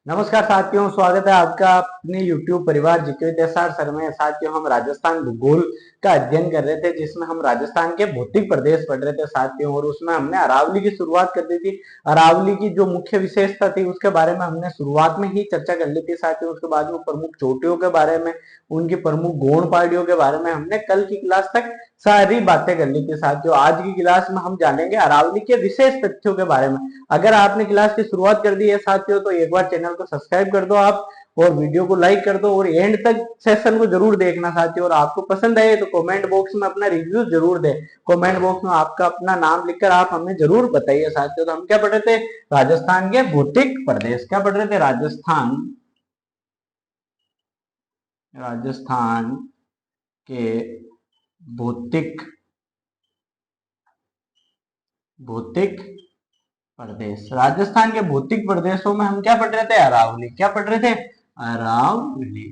नमस्कार साथियों, स्वागत है आपका अपने YouTube परिवार जीके विद्यासागर सर में। साथियों, हम राजस्थान भूगोल का अध्ययन कर रहे थे, जिसमें हम राजस्थान के भौतिक प्रदेश पढ़ रहे थे साथियों। और उसमें हमने अरावली की शुरुआत कर दी थी। अरावली की जो मुख्य विशेषता थी उसके बारे में हमने शुरुआत में ही चर्चा कर ली थी साथियों। उसके बाद में प्रमुख चोटियों के बारे में, उनकी प्रमुख गौण पहाड़ियों के बारे में हमने कल की क्लास तक सारी बातें कर ली थी साथियों। आज की क्लास में हम जानेंगे अरावली के विशेष तथ्यों के बारे में। अगर आपने क्लास की शुरुआत कर दी है साथियों, तो एक बार चैनल को सब्सक्राइब कर दो आप, और वीडियो को लाइक कर दो, और एंड तक सेशन को जरूर देखना साथियों। और आपको पसंद आए तो कमेंट बॉक्स में अपना रिव्यू जरूर दें। कमेंट बॉक्स में आपका अपना नाम लिखकर आप हमें जरूर बताइए साथियों। तो हम क्या पढ़ रहे थे? राजस्थान के भौतिक प्रदेश। क्या पढ़ रहे थे? राजस्थान के भौतिक भौतिक प्रदेश। राजस्थान के भौतिक प्रदेशों में हम क्या पढ़ रहे थे? अरावली। क्या पढ़ रहे थे? अरावली।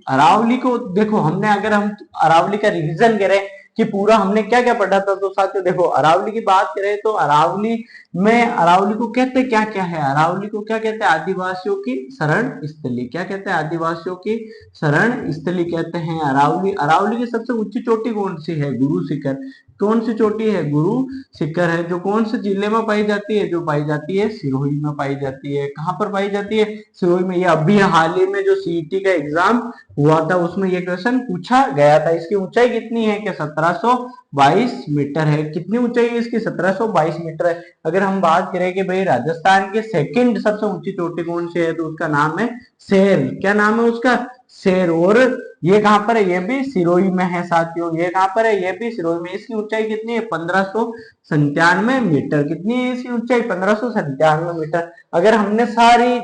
अरावली को देखो, हमने अगर हम अरावली का रिवीजन करें कि पूरा हमने क्या क्या पढ़ा था, तो साथियों देखो, अरावली की बात करें तो अरावली में, अरावली को कहते क्या क्या है? अरावली को क्या कहते हैं? आदिवासियों की शरण स्थली। क्या कहते हैं? आदिवासियों की शरण स्थली कहते हैं अरावली। अरावली की सबसे ऊंची चोटी कौन सी है? गुरु शिखर। कौन सी चोटी है? गुरु शिखर है। जो कौन से जिले में पाई जाती है? जो पाई जाती है सिरोही में पाई जाती है। कहाँ पर पाई जाती है? सिरोही में। ये अभी हाल ही में जो सीईटी का एग्जाम हुआ था उसमें ये क्वेश्चन पूछा गया था। इसकी ऊंचाई कितनी है? कि 1722 मीटर है। कितनी ऊंचाई है इसकी? 1722 मीटर है। अगर हम बात करें कि भाई राजस्थान के सेकंड सबसे ऊंची चोटी कौन सी है, तो उसका नाम है शेर। क्या नाम है उसका? शेर। और ये कहां पर है? ये भी सिरोही में है साथियों। ये कहां पर है? ये भी सिरोही में। इसकी ऊंचाई कितनी है? 1597 मीटर। कितनी है इसकी ऊंचाई? 1597 मीटर। अगर हमने सारी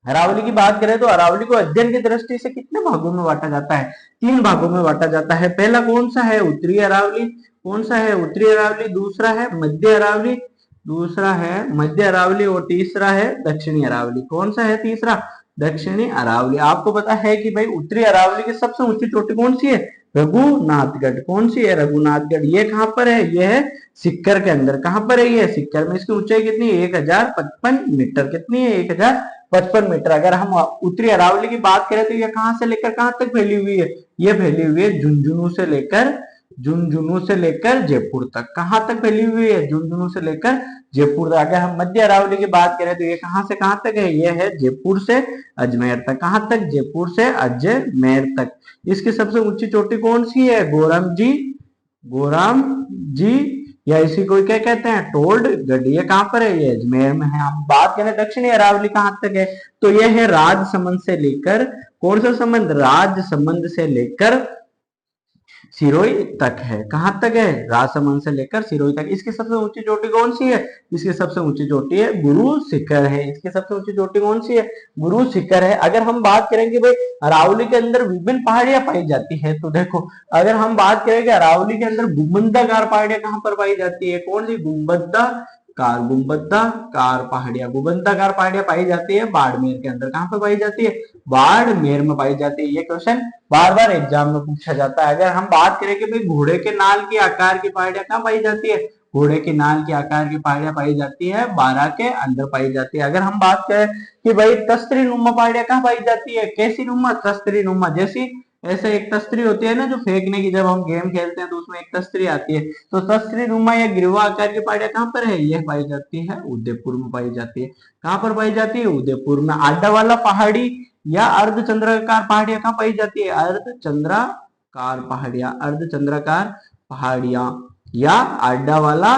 अरावली की बात करें तो अरावली को अध्ययन की दृष्टि से कितने भागों में बांटा जाता है? 3 भागों में बांटा जाता है। पहला कौन सा है? उत्तरी अरावली। कौन सा है? उत्तरी अरावली। दूसरा है मध्य अरावली। दूसरा है मध्य अरावली। और तीसरा है दक्षिणी अरावली। कौन सा है तीसरा? दक्षिणी अरावली। आपको पता है कि भाई उत्तरी अरावली की सबसे ऊंची चोटी कौन सी है? रघुनाथगढ़। कौन सी है? रघुनाथगढ़। ये कहां पर है? ये है सिक्कर के अंदर। कहां पर है? ये सिक्कर में। इसकी ऊंचाई कितनी है? 1055 मीटर। कितनी है? 1055 मीटर। अगर हम उत्तरी अरावली की बात करें तो ये कहां से लेकर कहां तक फैली हुई है? ये फैली हुई है झुंझुनू से लेकर जयपुर तक। कहां तक फैली हुई है? झुंझुनू से लेकर जयपुर तक। अगर हम मध्य अरावली की बात करें तो ये कहां से कहां तक है? ये है जयपुर से अजमेर तक। कहां तक? जयपुर से अजमेर तक। इसकी सबसे ऊंची चोटी कौन सी है? गोराम जी, या इसी को क्या कहते हैं? टोल्ड गढ़। ये कहां पर है? ये अजमेर में है। हम बात करें दक्षिणी अरावली कहां तक है, तो ये है राजसमंद से लेकर, कौन सा संबंध? राजसमंद से लेकर सिरोही तक है। कहां तक है? राजसमंद से लेकर सिरोही तक। इसकी सबसे ऊंची चोटी कौन सी है? इसकी सबसे ऊंची चोटी है गुरु शिखर है। इसकी सबसे ऊंची चोटी कौन सी है? गुरु शिखर है। अगर हम बात करेंगे भाई अरावली के अंदर विभिन्न पहाड़ियां पाई जाती है, तो देखो, अगर हम बात करें कि अरावली के अंदर गुंबदाकार पहाड़ियां कहां पर पाई जाती है? कौन सी? गुंबदाकार पहाड़ियां पाई जाती है बाड़मेर के अंदर। कहां पर पाई जाती है? बाड़मेर में पाई जाती है। ये क्वेश्चन बार बार एग्जाम में पूछा जाता है। अगर हम बात करें कि भाई घोड़े के नाल के आकार की पहाड़ियां कहाँ पाई जाती है? घोड़े के नाल के आकार की पहाड़ियां पाई जाती है बारां के अंदर पाई जाती है। अगर हम बात करें कि भाई तस्तरी नुमा पहाड़ियां कहाँ पाई जाती है? कैसी नुमा? तस्तरी नुमा। जैसी ऐसे एक तस्तरी होती है ना, जो फेंकने की, जब हम गेम खेलते हैं तो उसमें एक तस्तरी आती है, तो तस्तरी नुमा या गिरवा आकार की पहाड़ियां कहाँ पर है? यह पाई जाती है उदयपुर में पाई जाती है। कहाँ पर पाई जाती है? उदयपुर में। आडा वाला पहाड़ी या अर्धचंद्राकार पहाड़ियां कहाँ पाई जाती है? अर्धचंद्राकार पहाड़ियां या आडा वाला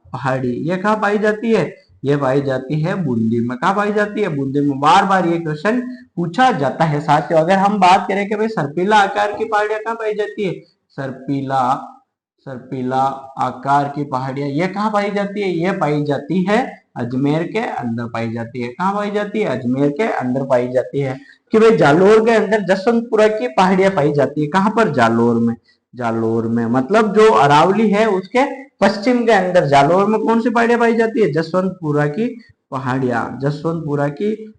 पहाड़ी, ये कहाँ पाई जाती है? ये पाई जाती है बूंदी में। कहाँ पाई जाती है? बूंदी में। बार बार ये क्वेश्चन पूछा जाता है साथियों। अगर हम बात करें कि भाई सर्पिला आकार की पहाड़ियां कहाँ पाई जाती है? सर्पिला सर्पिला आकार की पहाड़ियां ये कहाँ पाई जाती है? ये पाई जाती है अजमेर के अंदर पाई जाती है। कहाँ पाई जाती है? अजमेर के अंदर पाई जाती है। कि भाई जालोर के अंदर जसवंतपुरा की पहाड़ियां पाई जाती है। कहाँ पर? जालोर में मतलब जो अरावली है उसके पश्चिम के अंदर जालोर में कौन सी पहाड़ियां पाई जाती है? जसवंतपुरा की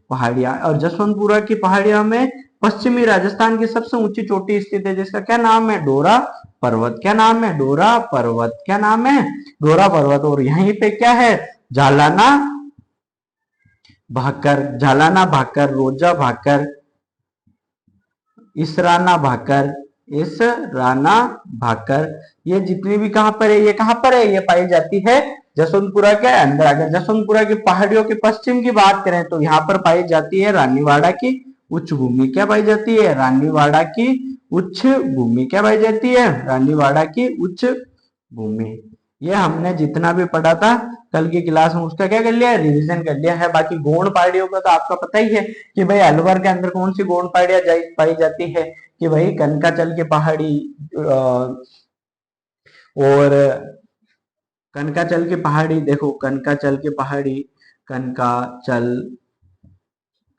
पहाड़ियां। और जसवंतपुरा की पहाड़ियां में पश्चिमी राजस्थान की सबसे ऊंची चोटी स्थित है, जिसका क्या नाम है? डोरा पर्वत क्या नाम है? डोरा पर्वत क्या नाम है? डोरा पर्वत। और यहीं पे क्या है? जालाना भाकर, जालाना भाकर, रोजा भाकर, इसराना भाकर, इस राना भाकर, ये जितनी भी कहां पर है? ये कहां पर है? ये पाई जाती है जसवंतपुरा के अंदर। अगर जसवंतपुरा की पहाड़ियों के पश्चिम की बात करें तो यहाँ पर पाई जाती है रानीवाड़ा की उच्च भूमि। क्या पाई जाती है? रानीवाड़ा की उच्च भूमि। क्या पाई जाती है? रानीवाड़ा की उच्च भूमि। ये हमने जितना भी पढ़ा था कल की क्लास में उसका क्या कर लिया है? रिवीजन कर लिया है। बाकी गौड़ पहाड़ियों का तो आपका पता ही है कि भाई अलवर के अंदर कौन सी गौड़ पहाड़ियां पाई जाती है? कि भाई कनकाचल की पहाड़ी, और कनकाचल की पहाड़ी, देखो कनकाचल की पहाड़ी, कनकाचल,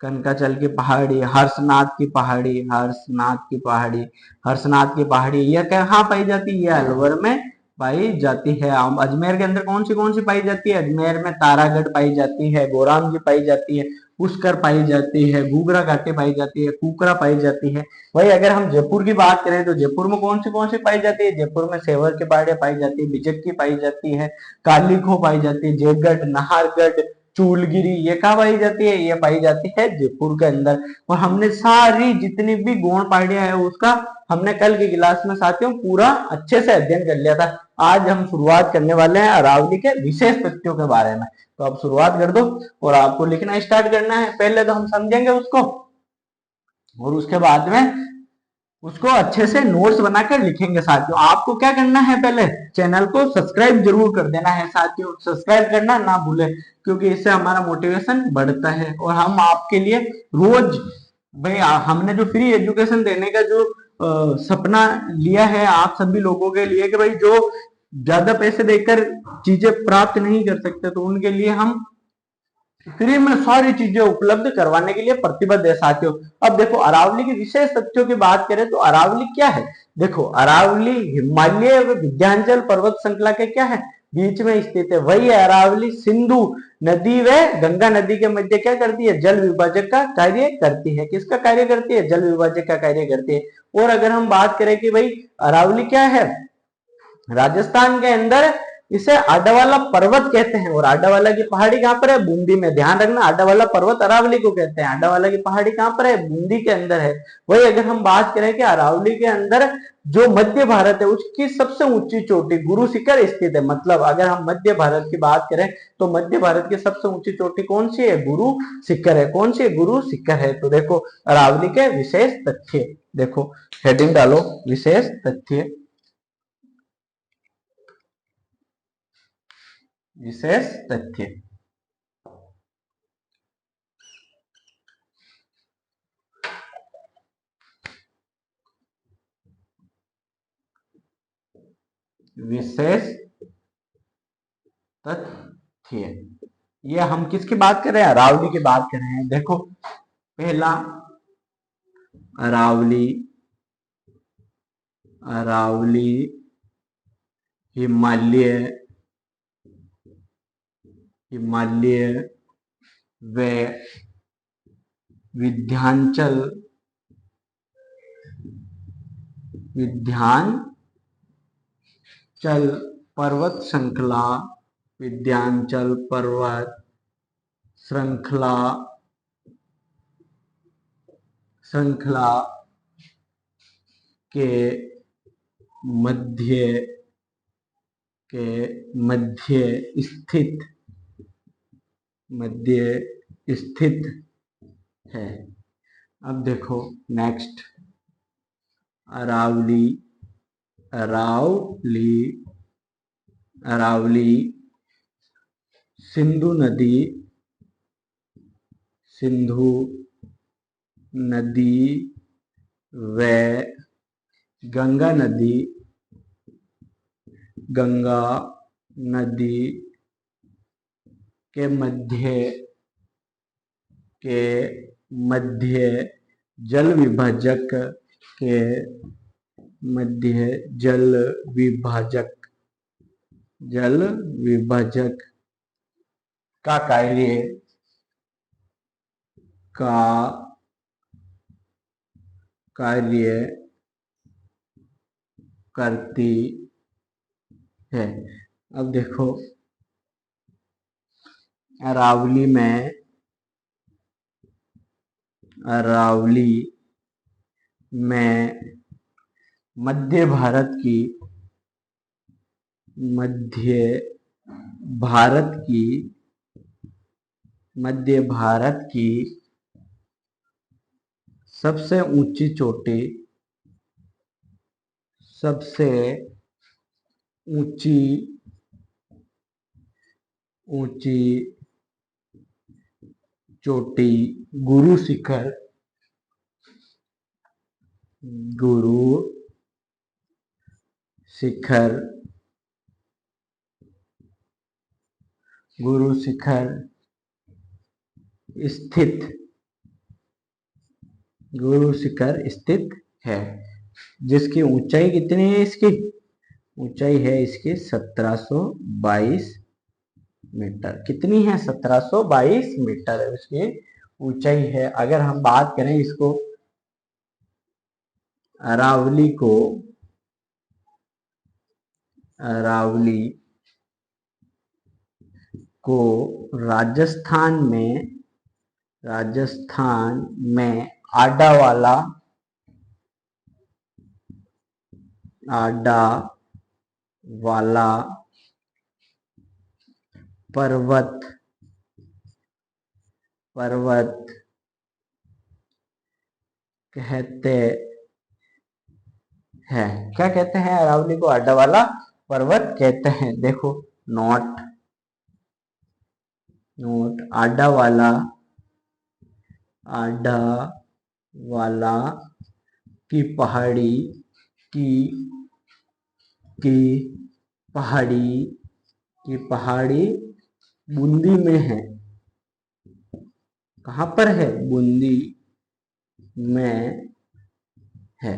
कनकाचल की पहाड़ी, हर्षनाथ की पहाड़ी, हर्षनाथ की पहाड़ी, हर्षनाथ की पहाड़ी, ये कहाँ पाई जाती है? अलवर में पाई जाती है। अजमेर के अंदर कौन सी पाई जाती है? अजमेर में तारागढ़ पाई जाती है, गोराम जी पाई जाती है, पुष्कर पाई जाती है, घूघरा घाटी पाई जाती है, कुकरा पाई जाती है। वही अगर हम जयपुर की बात करें तो जयपुर में कौन सी पाई जाती है? जयपुर में सेवर की पहाड़ियां पाई जाती है, बिजक की पाई जाती है, कालीखो पाई जाती है, जयगढ़, नाहरगढ़, चूलगिरी, ये कहाँ पाई जाती है? ये पाई जाती है जयपुर के अंदर। और हमने सारी जितनी भी गौड़ पहाड़ियां है उसका हमने कल की क्लास में साथियों पूरा अच्छे से अध्ययन कर लिया था। आज हम शुरुआत करने वाले हैं अरावली के विशेष तथ्यों के बारे में। तो आप शुरुआत कर दो और आपको लिखना स्टार्ट करना है। पहले तो हम समझेंगे उसको और उसके बाद में उसको अच्छे से नोट्स बनाकर लिखेंगे। साथियों आपको क्या करना है? पहले चैनल को सब्सक्राइब जरूर कर देना है साथियों, सब्सक्राइब करना ना भूले क्योंकि इससे हमारा मोटिवेशन बढ़ता है और हम आपके लिए रोज, भाई हमने जो फ्री एजुकेशन देने का जो सपना लिया है आप सभी लोगों के लिए कि भाई जो ज्यादा पैसे देकर चीजें प्राप्त नहीं कर सकते तो उनके लिए हम फ्री में सारी चीजें उपलब्ध करवाने के लिए प्रतिबद्ध है साथियों। अब देखो अरावली की विशेष तथ्यों की बात करें तो अरावली क्या है? देखो अरावली हिमालय व विंध्याचल पर्वत श्रृंखला के क्या है? बीच में स्थित है। वही अरावली सिंधु नदी व गंगा नदी के मध्य क्या करती है? जल विभाजक का कार्य करती है। किसका कार्य करती है? जल विभाजक का कार्य करती है। और अगर हम बात करें कि भाई अरावली क्या है, राजस्थान के अंदर इसे आडावाला पर्वत कहते हैं। और आडावाला की पहाड़ी कहां पर है? बूंदी में। ध्यान रखना आडावाला पर्वत अरावली को कहते हैं। आडावाला की पहाड़ी कहां पर है? बूंदी के अंदर है। वही अगर हम बात करें कि अरावली के अंदर जो मध्य भारत है उसकी सबसे ऊंची चोटी गुरु शिखर स्थित है। मतलब अगर हम मध्य भारत की बात करें तो मध्य भारत की सबसे ऊंची चोटी कौन सी है? गुरु शिखर है। कौन सी है? गुरु शिखर है। तो देखो अरावली के विशेष तथ्य, देखो हेडिंग डालो विशेष तथ्य, विशेष तथ्य। विशेष तथ्य, ये हम किसकी बात कर रहे हैं? अरावली की बात कर रहे हैं। देखो पहला अरावली, अरावली हिमालय, हिमालय व विंध्याचल, विंध्याचल पर्वत श्रृंखला, विंध्याचल पर्वत श्रृंखला, श्रृंखला के मध्य, के मध्य स्थित, मध्य स्थित है। अब देखो नेक्स्ट अरावली, अरावली, अरावली सिंधु नदी, सिंधु नदी व गंगा नदी, गंगा नदी के मध्य, के मध्य जल विभाजक, के मध्य जल विभाजक, जल विभाजक का कार्य, का कार्य करती है। अब देखो अरावली में मध्य भारत की सबसे ऊंची चोटी, गुरु शिखर स्थित है, जिसकी ऊंचाई कितनी है? इसकी ऊंचाई है इसकी 1722 मीटर। कितनी है? 1722 मीटर है उसकी ऊंचाई है। अगर हम बात करें इसको अरावली को राजस्थान में आडा वाला पर्वत कहते हैं। क्या कहते हैं? अरावली को आडा वाला पर्वत कहते हैं। देखो नोट आडा वाला की पहाड़ी बूंदी में है। कहां पर है? बूंदी में है।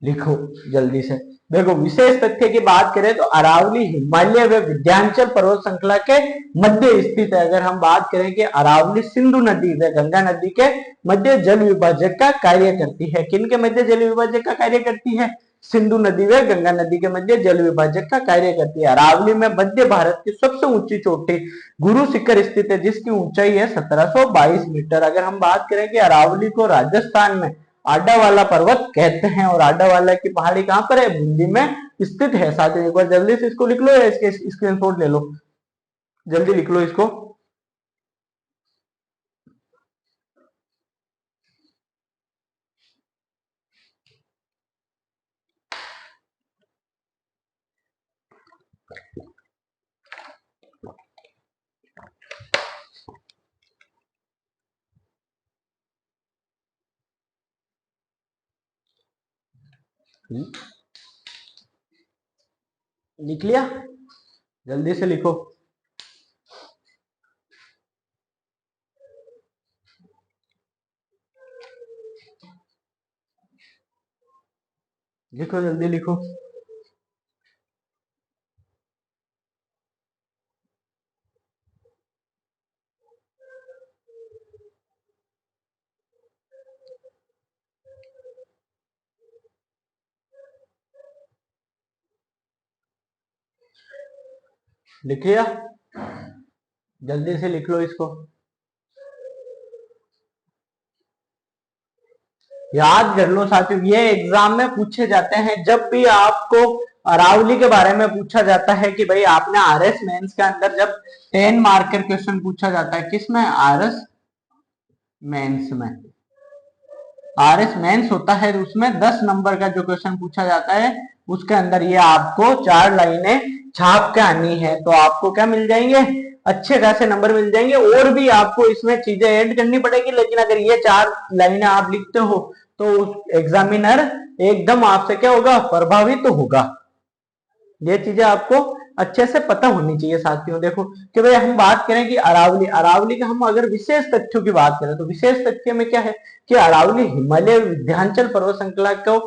लिखो जल्दी से। देखो विशेष तथ्य की बात करें तो अरावली हिमालय व विंध्याचल पर्वत श्रृंखला के मध्य स्थित है। अगर हम बात करें कि अरावली सिंधु नदी व गंगा नदी के मध्य जल विभाजक का कार्य करती है। किन के मध्य जल विभाजक का कार्य करती है? सिंधु नदी व गंगा नदी के मध्य जल विभाजक का कार्य करती है। अरावली में मध्य भारत की सबसे ऊंची चोटी गुरु शिखर स्थित है, जिसकी ऊंचाई है 1722 मीटर। अगर हम बात करें कि अरावली को राजस्थान में आडा वाला पर्वत कहते हैं और आडा वाला की पहाड़ी कहां पर है? बूंदी में स्थित है। साथ ही एक बार जल्दी से इसको लिख लो या इसके स्क्रीनशॉट ले लो। जल्दी लिख लो इसको। लिख लिया? जल्दी से लिखो। लिखो जल्दी लिखो। लिख लिया? जल्दी से लिख लो इसको। याद कर लो साथियों, ये एग्जाम में पूछे जाते हैं। जब भी आपको अरावली के बारे में पूछा जाता है कि भाई आपने आरएस मेंस के अंदर जब 10 मार्कर क्वेश्चन पूछा जाता है, किसमें? आरएस मेंस में। आरएस मेंस होता है, उसमें 10 नंबर का जो क्वेश्चन पूछा जाता है उसके अंदर ये आपको 4 लाइनें छाप के आनी है, तो आपको क्या मिल जाएंगे? अच्छे खासे नंबर मिल जाएंगे। और भी आपको इसमें चीजें ऐड करनी पड़ेगी, लेकिन अगर ये 4 लाइनें आप लिखते हो तो एग्जामिनर एकदम आपसे क्या होगा? प्रभावित तो होगा। ये चीजें आपको अच्छे से पता होनी चाहिए साथियों। देखो कि भाई हम बात करें कि अरावली का हम अगर विशेष तथ्यों की बात करें तो विशेष तथ्य में क्या है कि अरावली हिमालय विंध्याचल पर्वत श्रृंखला को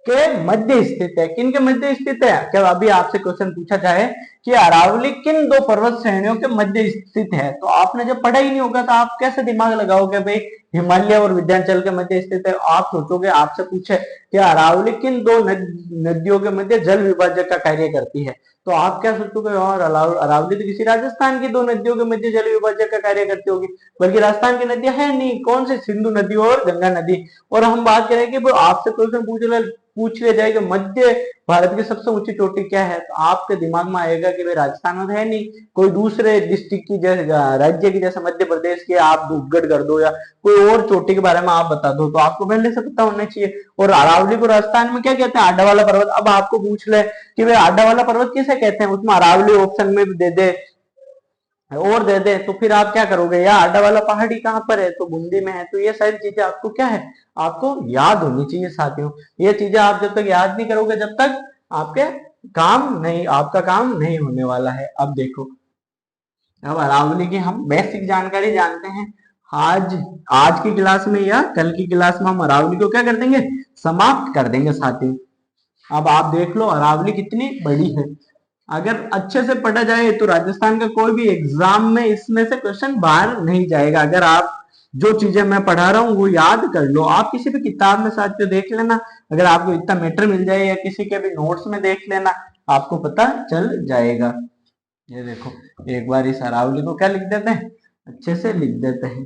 के मध्य स्थित है। किन के मध्य स्थित है? क्या अभी आपसे क्वेश्चन पूछा जाए कि अरावली किन दो पर्वत श्रेणियों के मध्य स्थित है। तो आपने जब पढ़ा ही नहीं होगा तो आप कैसे दिमाग लगाओगे भाई हिमालय और विंध्याचल के मध्य स्थित है। आप सोचोगे आपसे पूछे कि अरावली किन दो नदियों के मध्य जल विभाजक का कार्य करती है, तो आप क्या सोचोगे और अरावली तो किसी राजस्थान की दो नदियों के मध्य जल विभाजक का कार्य करती होगी, बल्कि राजस्थान की नदियां है नहीं, कौन सी सिंधु नदी और गंगा नदी। और हम बात करें कि आपसे क्वेश्चन पूछ लिया जाए कि मध्य भारत की सबसे ऊंची चोटी क्या है, तो आपके दिमाग में आएगा कि भाई राजस्थान में है नहीं, कोई दूसरे डिस्ट्रिक्ट की जैसे राज्य की जैसे मध्य प्रदेश की आप धूपगढ़ कर दो या कोई और चोटी के बारे में आप बता दो, तो आपको पहले से पता होना चाहिए। और अरावली को राजस्थान में क्या कहते हैं, आडा वाला पर्वत। अब आपको पूछ ले कि भाई आडा वाला पर्वत किसे कहते हैं, उसमें अरावली ऑप्शन में भी दे दे और दे दे, तो फिर आप क्या करोगे, या आडा वाला पहाड़ी कहाँ पर है, तो बूंदी में है। तो ये सारी चीजें आपको क्या है, आपको याद होनी चाहिए साथियों। ये चीजें आप जब तक याद नहीं करोगे जब तक आपके आपका काम नहीं होने वाला है। अब देखो, अब अरावली की हम बेसिक जानकारी जानते हैं। आज आज की क्लास में या कल की क्लास में हम अरावली को क्या कर देंगे, समाप्त कर देंगे साथियों। अब आप देख लो अरावली कितनी बड़ी है। अगर अच्छे से पढ़ा जाए तो राजस्थान का कोई भी एग्जाम में इसमें से क्वेश्चन बाहर नहीं जाएगा। अगर आप जो चीजें मैं पढ़ा रहा हूँ वो याद कर लो, आप किसी भी किताब में साथियों देख लेना, अगर आपको इतना मैटर मिल जाए या किसी के भी नोट्स में देख लेना, आपको पता चल जाएगा। ये देखो एक बार इस अरावली को क्या लिख देते हैं, अच्छे से लिख देते हैं।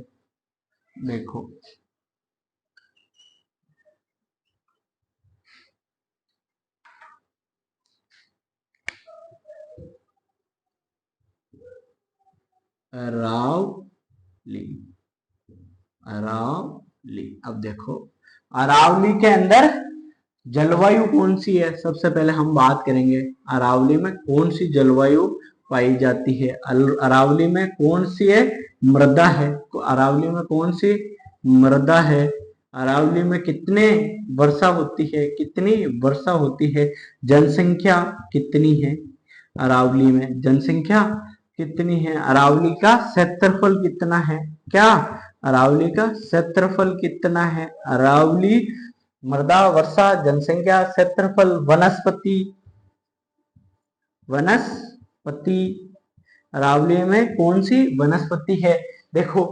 देखो अरावली, अरावली। अब देखो अरावली के अंदर जलवायु कौन सी है, सबसे पहले हम बात करेंगे अरावली में कौन सी जलवायु पाई जाती है। अरावली में कौन सी है मृदा है, तो अरावली में कौन सी मृदा है, अरावली में कितने वर्षा होती है, कितनी वर्षा होती है, जनसंख्या कितनी है, अरावली में जनसंख्या कितनी है, अरावली का क्षेत्रफल कितना है, क्या अरावली का क्षेत्रफल कितना है, अरावली मृदा वर्षा जनसंख्या क्षेत्रफल वनस्पति, वनस्पति अरावली में कौन सी वनस्पति है। देखो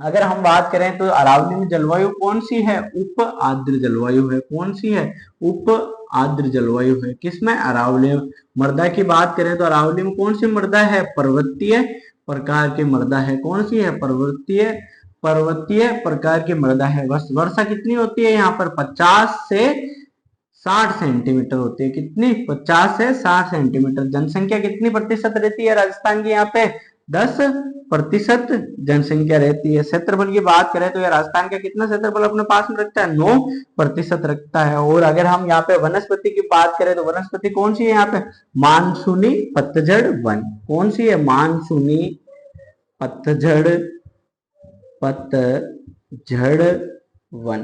अगर हम बात करें तो अरावली में जलवायु कौन सी है, उप आर्द्र जलवायु है। कौन सी है, उप आर्द्र जलवायु है। किसमें, अरावली। मृदा की बात करें तो अरावली में कौन सी मृदा है, पर्वतीय प्रकार की मृदा है। कौन सी है, पर्वतीय प्रकार की मृदा है। वर्षा कितनी होती है यहाँ पर, 50 से 60 सेंटीमीटर होती है। कितनी, 50 से 60 सेंटीमीटर। जनसंख्या कितनी प्रतिशत रहती है राजस्थान की, यहाँ पे 10% जनसंख्या रहती है। क्षेत्रफल की बात करें तो यह राजस्थान का कितना क्षेत्रफल अपने पास में रखता है, 9% रखता है। और अगर हम यहाँ पे वनस्पति की बात करें तो वनस्पति कौन सी है यहाँ पे, मानसूनी पतझड़ वन। कौन सी है, मानसूनी पतझड़ वन।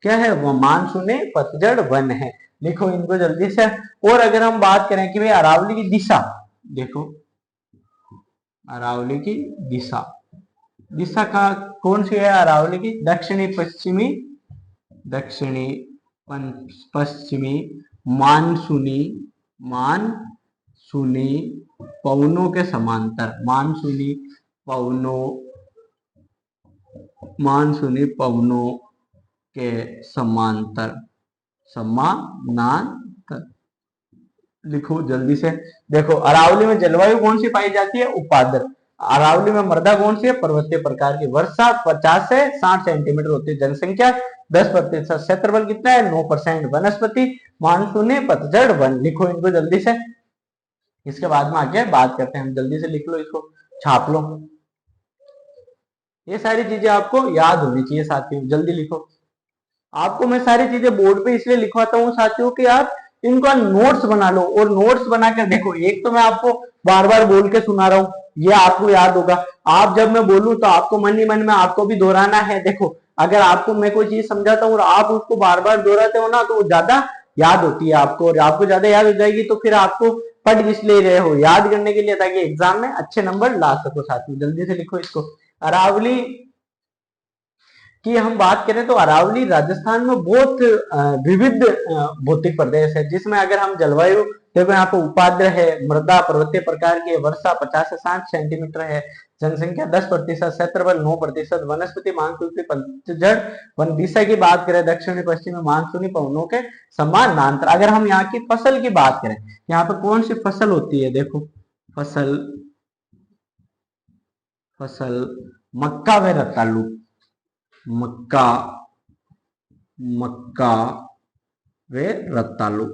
क्या है वो, मानसूनी पतझड़ वन है। लिखो इनको जल्दी से। और अगर हम बात करें कि भाई अरावली की दिशा, देखो अरावली की दिशा, दिशा का कौन सी है अरावली की, दक्षिणी पश्चिमी, दक्षिणी पश्चिमी मानसूनी, मानसूनी पवनों के समांतर, मानसूनी पवनों, मानसूनी पवनों के समांतर, समानांतर। लिखो जल्दी से। देखो अरावली में जलवायु कौन सी पाई जाती है, उपाद्र। अरावली में मृदा कौन सी है, पर्वतीय प्रकार की। वर्षा 50 से 60 सेंटीमीटर होती है। जनसंख्या 10%। क्षेत्रफल कितना है, 9%। वनस्पति मानसूनी पतझड़ वन। लिखो इनको जल्दी से, इसके बाद में आगे बात करते हैं हम। जल्दी से लिख लो, इसको छाप लो। ये सारी चीजें आपको याद होनी चाहिए साथियों, जल्दी लिखो। आपको मैं सारी चीजें बोर्ड पे इसलिए लिखवाता हूँ साथियों कि आप इनका नोट्स बना लो। और नोट्स बनाकर देखो, एक तो मैं आपको बार बार बोल के सुना रहा हूँ, ये आपको याद होगा। आप जब मैं बोलूं तो आपको मन ही मन में आपको भी दोहराना है। देखो अगर आपको मैं कोई चीज समझाता हूँ और आप उसको बार बार दोहराते हो ना, तो वो ज्यादा याद होती है आपको, और आपको ज्यादा याद हो जाएगी तो फिर आपको पढ़ इसलिए रहे हो, याद करने के लिए, ताकि एग्जाम में अच्छे नंबर ला सको साथियों। जल्दी से लिखो इसको। अरावली की हम बात करें तो अरावली राजस्थान में बहुत विविध भौतिक प्रदेश है, जिसमें अगर हम जलवायु देखो यहाँ पे उपाद्र है, मृदा पर्वतीय प्रकार की है, वर्षा 50 से 60 सेंटीमीटर है, जनसंख्या 10%, क्षेत्रफल 9%, वनस्पति मानसूनी पतझड़ वन दिशा की बात करें दक्षिणी पश्चिमी मानसूनी पवनों के समानांतर। अगर हम यहाँ की फसल की बात करें, यहाँ पे कौन सी फसल होती है, देखो फसल फसल मक्का व रतालू, मक्का मक्का व रतालू।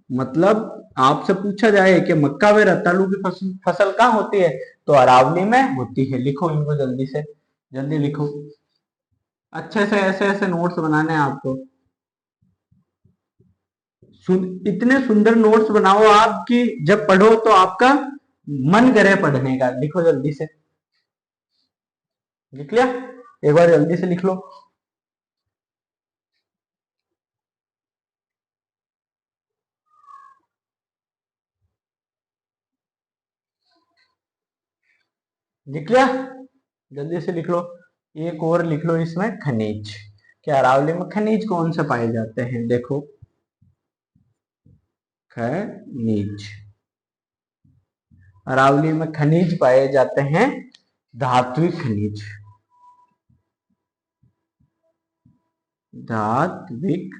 मतलब आपसे पूछा जाए कि मक्का व रतालू की फसल कहाँ होती है, तो अरावली में होती है। लिखो इनको जल्दी से, जल्दी लिखो, अच्छे से ऐसे ऐसे नोट्स बनाने हैं आपको। इतने सुंदर नोट्स बनाओ आपकी जब पढ़ो तो आपका मन करे पढ़ने का। लिखो जल्दी से, लिख लिया, एक बार जल्दी से लिख लो। लिख लिया, जल्दी से लिख लो। एक और लिख लो इसमें खनिज, क्या अरावली में खनिज कौन से पाए जाते हैं, देखो खनिज, अरावली में खनिज पाए जाते हैं धात्विक खनिज, धात्विक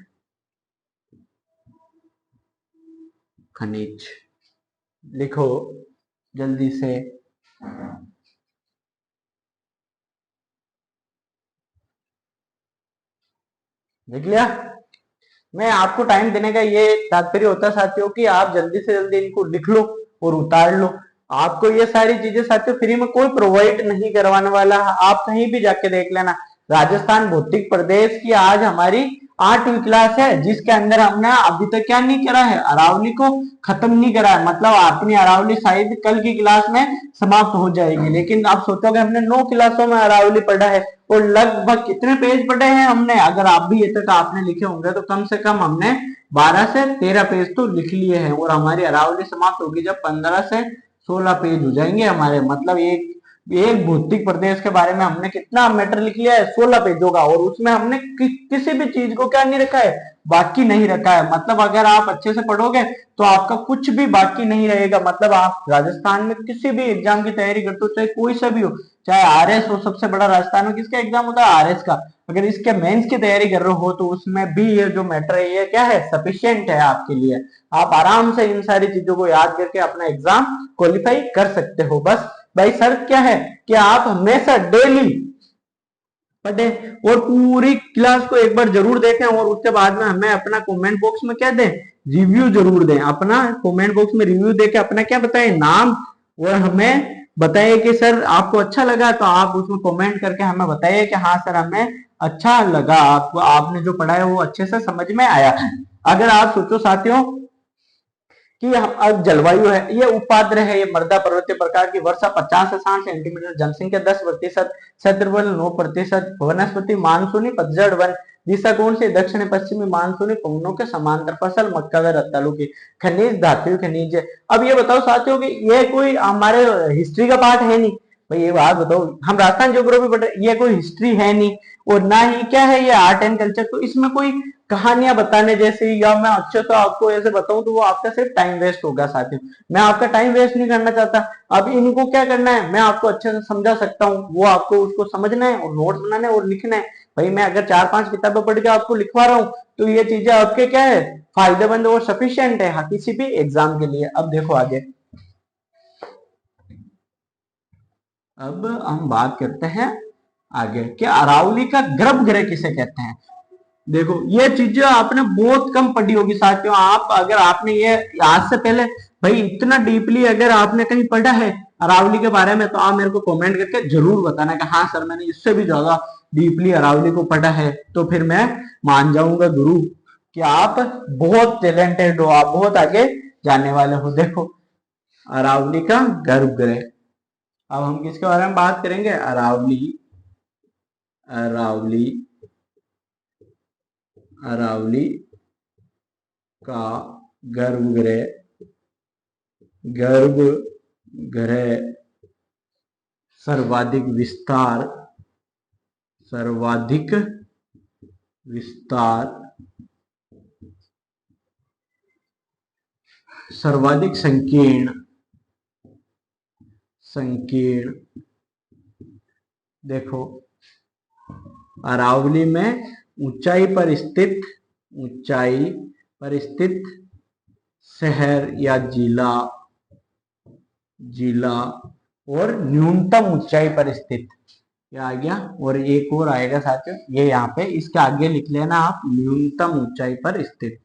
खनिज। लिखो जल्दी से, लिख लिया। मैं आपको टाइम देने का ये तात्पर्य होता है साथियों कि आप जल्दी से जल्दी इनको लिख लो और उतार लो। आपको ये सारी चीजें साथियों फ्री में कोई प्रोवाइड नहीं करवाने वाला, आप कहीं भी जाके देख लेना। राजस्थान भौतिक प्रदेश की आज हमारी 8वीं क्लास है, जिसके अंदर हमने अभी तक क्या नहीं करा है, अरावली को खत्म नहीं करा है। मतलब अपनी अरावली शायद कल की क्लास में समाप्त हो जाएगी, लेकिन आप सोचोगे हमने 9 क्लासों में अरावली पढ़ा है और लगभग कितने पेज पढ़े हैं हमने, अगर आप भी ये तक आपने लिखे होंगे तो कम से कम हमने 12 से 13 पेज तो लिख लिए हैं। और हमारी अरावली समाप्त होगी जब 15 से 16 पेज हो जाएंगे हमारे। मतलब एक भौतिक प्रदेश के बारे में हमने कितना मैटर लिख लिया है, 16 पेजों का, और उसमें हमने किसी भी चीज को क्या नहीं रखा है, बाकी नहीं रखा है। मतलब अगर आप अच्छे से पढ़ोगे तो आपका कुछ भी बाकी नहीं रहेगा। मतलब आप राजस्थान में किसी भी एग्जाम की तैयारी करते हो, चाहे कोई सा भी हो, चाहे आरएस हो, सबसे बड़ा राजस्थान में किसका एग्जाम होता है, आरएस का। अगर इसके मेंस की तैयारी कर रहे हो तो उसमें भी ये जो मैटर है ये क्या है, सफिशियंट है आपके लिए। आप आराम से इन सारी चीजों को याद करके अपना एग्जाम क्वालिफाई कर सकते हो। बस भाई शर्त क्या है कि आप हमेशा डेली पढ़े और पूरी क्लास को एक बार जरूर देखें, और उसके बाद में हमें अपना कमेंट बॉक्स में क्या दें, रिव्यू जरूर दें। अपना कमेंट बॉक्स में रिव्यू देके अपना क्या बताएं, नाम, और हमें बताइए कि सर आपको अच्छा लगा, तो आप उसमें कमेंट करके हमें बताइए कि हाँ सर हमें अच्छा लगा, आपको आपने जो पढ़ा है वो अच्छे से समझ में आया। अगर आप सोचो साथियों कि अब जलवायु है, ये उपाद्र है, ये मृदा पर्वतीय प्रकार की, वर्षा 50 से 60 सेंटीमीटर, जनसंख्या 10%, क्षेत्रफल 9%, वनस्पति मानसूनी पतझड़ वन, दिशा कौन सी, दक्षिण पश्चिमी मानसूनी पवनों के समांतर, फसल मक्का व रतालू की, खनिज धातु खनिज है। अब ये बताओ साथियों कि ये कोई हमारे हिस्ट्री का पार्ट है नहीं भाई, ये बात बताओ, हम राजस्थान ज्योग्राफी पढ़ रहे, ये कोई हिस्ट्री है नहीं, और ना ही क्या है ये आर्ट एंड कल्चर, तो इसमें कोई कहानियां बताने जैसी, या मैं अच्छे तो आपको ऐसे बताऊं तो वो आपका सिर्फ टाइम वेस्ट होगा साथियों। मैं आपका टाइम वेस्ट नहीं करना चाहता। अब इनको क्या करना है, मैं आपको अच्छे से समझा सकता हूँ, वो आपको उसको समझना है और नोट्स बनाना है और लिखना है। भाई मैं अगर 4-5 किताबें पढ़ के आपको लिखवा रहा हूँ तो ये चीजें आपके क्या है, फायदेमंद और सफिशियंट है हाँ, किसी भी एग्जाम के लिए। अब देखो आगे, अब हम बात करते हैं आगे कि अरावली का गर्भगृह किसे कहते हैं। देखो ये चीजें आपने बहुत कम पढ़ी होगी साथियों। आप अगर आपने ये आज से पहले भाई इतना डीपली अगर आपने कहीं पढ़ा है अरावली के बारे में, तो आप मेरे को कमेंट करके जरूर बताना कि हाँ सर मैंने इससे भी ज्यादा डीपली अरावली को पढ़ा है, तो फिर मैं मान जाऊंगा गुरु कि आप बहुत टैलेंटेड हो, आप बहुत आगे जाने वाले हो। देखो अरावली का गर्भगृह, अब हम किसके बारे में बात करेंगे, अरावली, अरावली, अरावली का गर्भगृह, गर्भगृह सर्वाधिक विस्तार, सर्वाधिक विस्तार सर्वाधिक संकीर्ण संकीर्ण देखो अरावली में ऊंचाई पर स्थित शहर या जिला जिला और न्यूनतम ऊंचाई पर स्थित, क्या आ गया, और एक और आएगा साथियों, ये यहाँ पे इसके आगे लिख लेना आप, न्यूनतम ऊंचाई पर स्थित,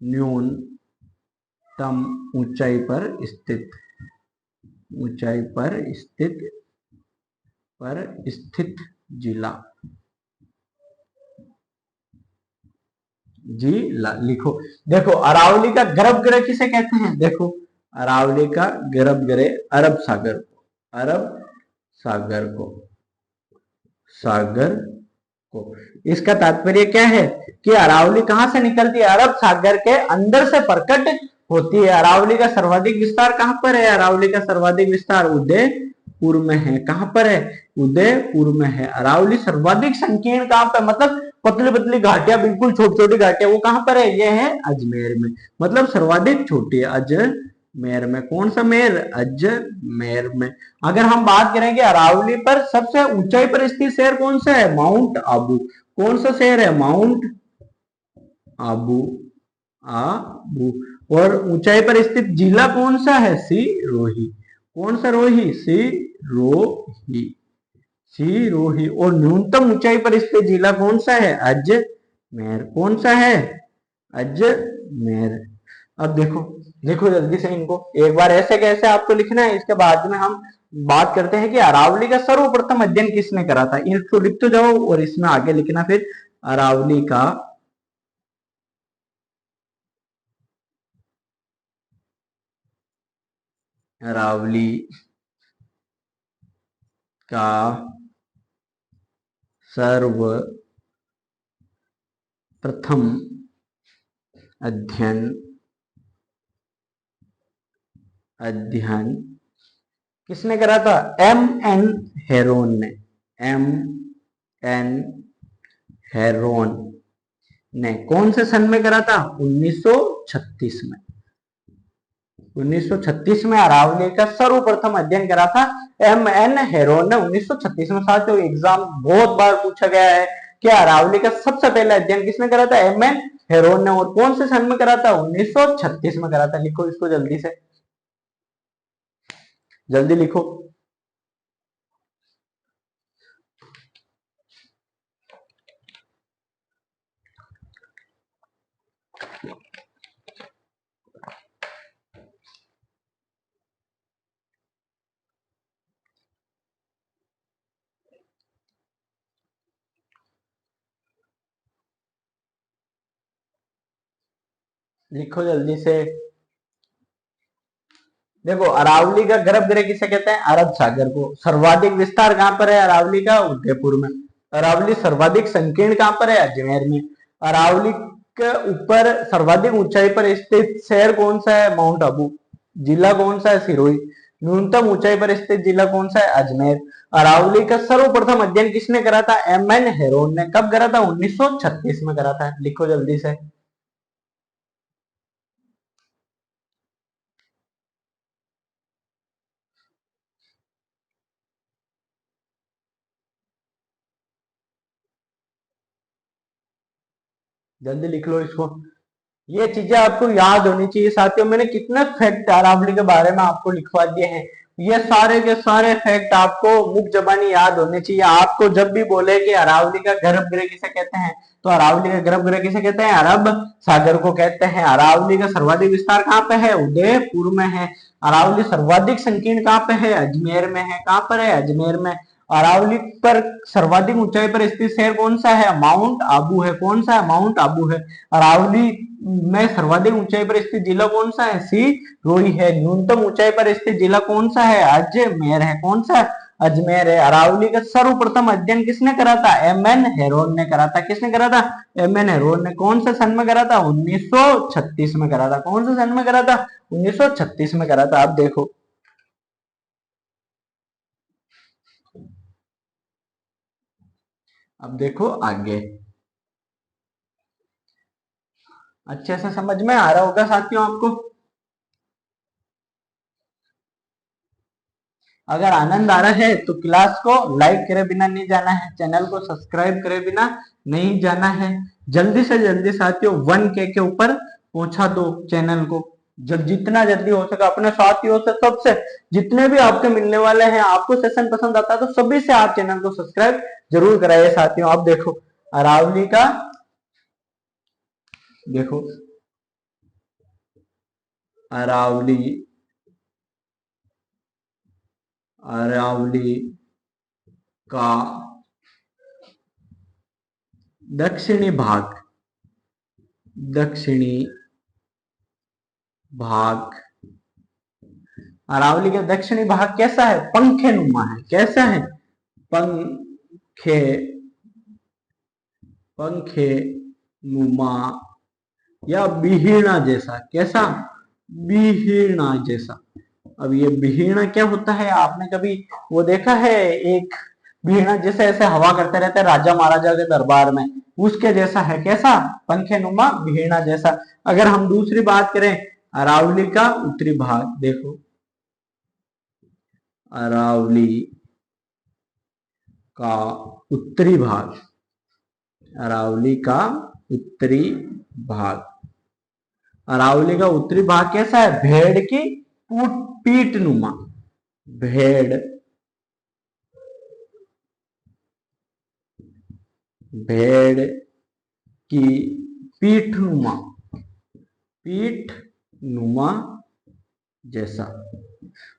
न्यूनतम ऊंचाई पर स्थित, ऊंचाई पर स्थित जिला, जिला लिखो। देखो अरावली का गर्भगृह किसे कहते हैं, देखो अरावली का गर्भगृह अरब सागर को, अरब सागर को, सागर को, इसका तात्पर्य क्या है कि अरावली कहां से निकलती है, अरब सागर के अंदर से प्रकट होती है। अरावली का सर्वाधिक विस्तार कहां पर है, अरावली का सर्वाधिक विस्तार उदयपुर में है, कहां पर है, उदयपुर में है। अरावली सर्वाधिक संकीर्ण कहां पर, मतलब पतली पतली घाटियां, बिल्कुल छोटी छोटी घाटियां, वो कहां पर है, ये है अजमेर में, मतलब सर्वाधिक छोटी है अजमेर में। कौन सा मेर, अजमेर में। अगर हम बात करेंगे अरावली पर सबसे ऊंचाई पर स्थित शहर कौन सा है, माउंट आबू। कौन सा शहर है, माउंट आबू, आबू। और ऊंचाई पर स्थित जिला कौन सा है, सिरोही। कौन सा रोही, सिरोही, सिरोही। और न्यूनतम ऊंचाई पर स्थित जिला कौन सा है, अजमेर। कौन सा है, अजमेर। अब देखो, देखो जल्दी से इनको एक बार ऐसे कैसे आपको लिखना है, इसके बाद में हम बात करते हैं कि अरावली का सर्वप्रथम अध्ययन किसने करा था। इसको लिख तो जाओ और इसमें आगे लिखना फिर, अरावली का अरावली का सर्वप्रथम अध्ययन किसने करा था, एम एन हेरोन ने, एम एन हेरोन ने। कौन से सन में करा था, 1936 में, 1936 में अरावली का सर्वप्रथम अध्ययन करा था एम एन हेरोन ने, 1936 में। साथियों एग्जाम बहुत बार पूछा गया है कि अरावली का सबसे पहला अध्ययन किसने करा था, एम एन हेरोन ने, और कौन से सन में करा था, 1936 में करा था। लिखो इसको जल्दी से, जल्दी लिखो। लिखो जल्दी से। देखो अरावली का गर्भगृह किसे कहते हैं, अरब सागर को। सर्वाधिक विस्तार कहां पर है अरावली का, उदयपुर में। अरावली सर्वाधिक संकीर्ण कहां पर है, अजमेर में। अरावली के ऊपर सर्वाधिक ऊंचाई पर स्थित शहर कौन सा है, माउंट आबू। जिला कौन सा है, सिरोही। न्यूनतम ऊंचाई पर स्थित जिला कौन सा है, अजमेर। अरावली का सर्वप्रथम अध्ययन किसने करा था, एम एन हेरोन ने। कब करा था, 1936 में करा था। लिखो जल्दी से। जल्दी लिख लो इसको। ये चीजें आपको याद होनी चाहिए साथियों। मैंने कितने फैक्ट अरावली के बारे में आपको लिखवा दिए हैं। ये सारे के सारे फैक्ट आपको मुख जबानी याद होने चाहिए। आपको जब भी बोले कि अरावली का गर्भगृह किसे कहते हैं, तो अरावली का गर्भगृह किसे कहते हैं, अरब सागर को कहते हैं। अरावली का सर्वाधिक विस्तार कहाँ पे है, उदयपुर में है। अरावली सर्वाधिक संकीर्ण कहाँ पे है, अजमेर में है। कहाँ पर है, अजमेर में। अरावली पर सर्वाधिक ऊंचाई पर स्थित शहर कौन सा है, माउंट आबू है। कौन सा है, माउंट आबू है। अरावली में सर्वाधिक ऊंचाई पर स्थित जिला कौन सा है, सिरोही है। न्यूनतम ऊंचाई पर स्थित जिला कौन सा है, अजमेर है। कौन सा, अजमेर है। अरावली का सर्वप्रथम अध्ययन किसने करा था, एम एन हेरोन ने करा था। किसने करा था, एम एन हेरोन ने। कौन से सन में करा था, 1936 में करा था। कौन से सन में करा था, 1936 में करा था। अब देखो, अब देखो आगे, अच्छे से समझ में आ रहा होगा साथियों आपको। अगर आनंद आ रहा है तो क्लास को लाइक करे बिना नहीं जाना है, चैनल को सब्सक्राइब करे बिना नहीं जाना है। जल्दी से जल्दी साथियों 1K के ऊपर पहुंचा दो चैनल को, जब जितना जल्दी हो सके अपने साथियों से, सबसे जितने भी आपके मिलने वाले हैं, आपको सेशन पसंद आता है तो सभी से आप चैनल को सब्सक्राइब जरूर कराइए साथियों। अब देखो अरावली का, देखो अरावली, अरावली का दक्षिणी भाग, दक्षिणी भाग, अरावली का दक्षिणी भाग कैसा है? पंखे नुमा है। कैसा है? पंखे, पंखे नुमा या बिहीना जैसा। कैसा? बिहीना जैसा। अब ये बिहीना क्या होता है? आपने कभी वो देखा है? एक बिहीना जैसे ऐसे हवा करते रहते हैं राजा महाराजा के दरबार में, उसके जैसा है। कैसा? पंखे नुमा बिहीना जैसा। अगर हम दूसरी बात करें अरावली का उत्तरी भाग, देखो अरावली का उत्तरी भाग, अरावली का उत्तरी भाग, अरावली का उत्तरी भाग कैसा है? भेड़ की पीठ नुमा, भेड़, भेड़ की पीठ नुमा, पीठ नुमा जैसा।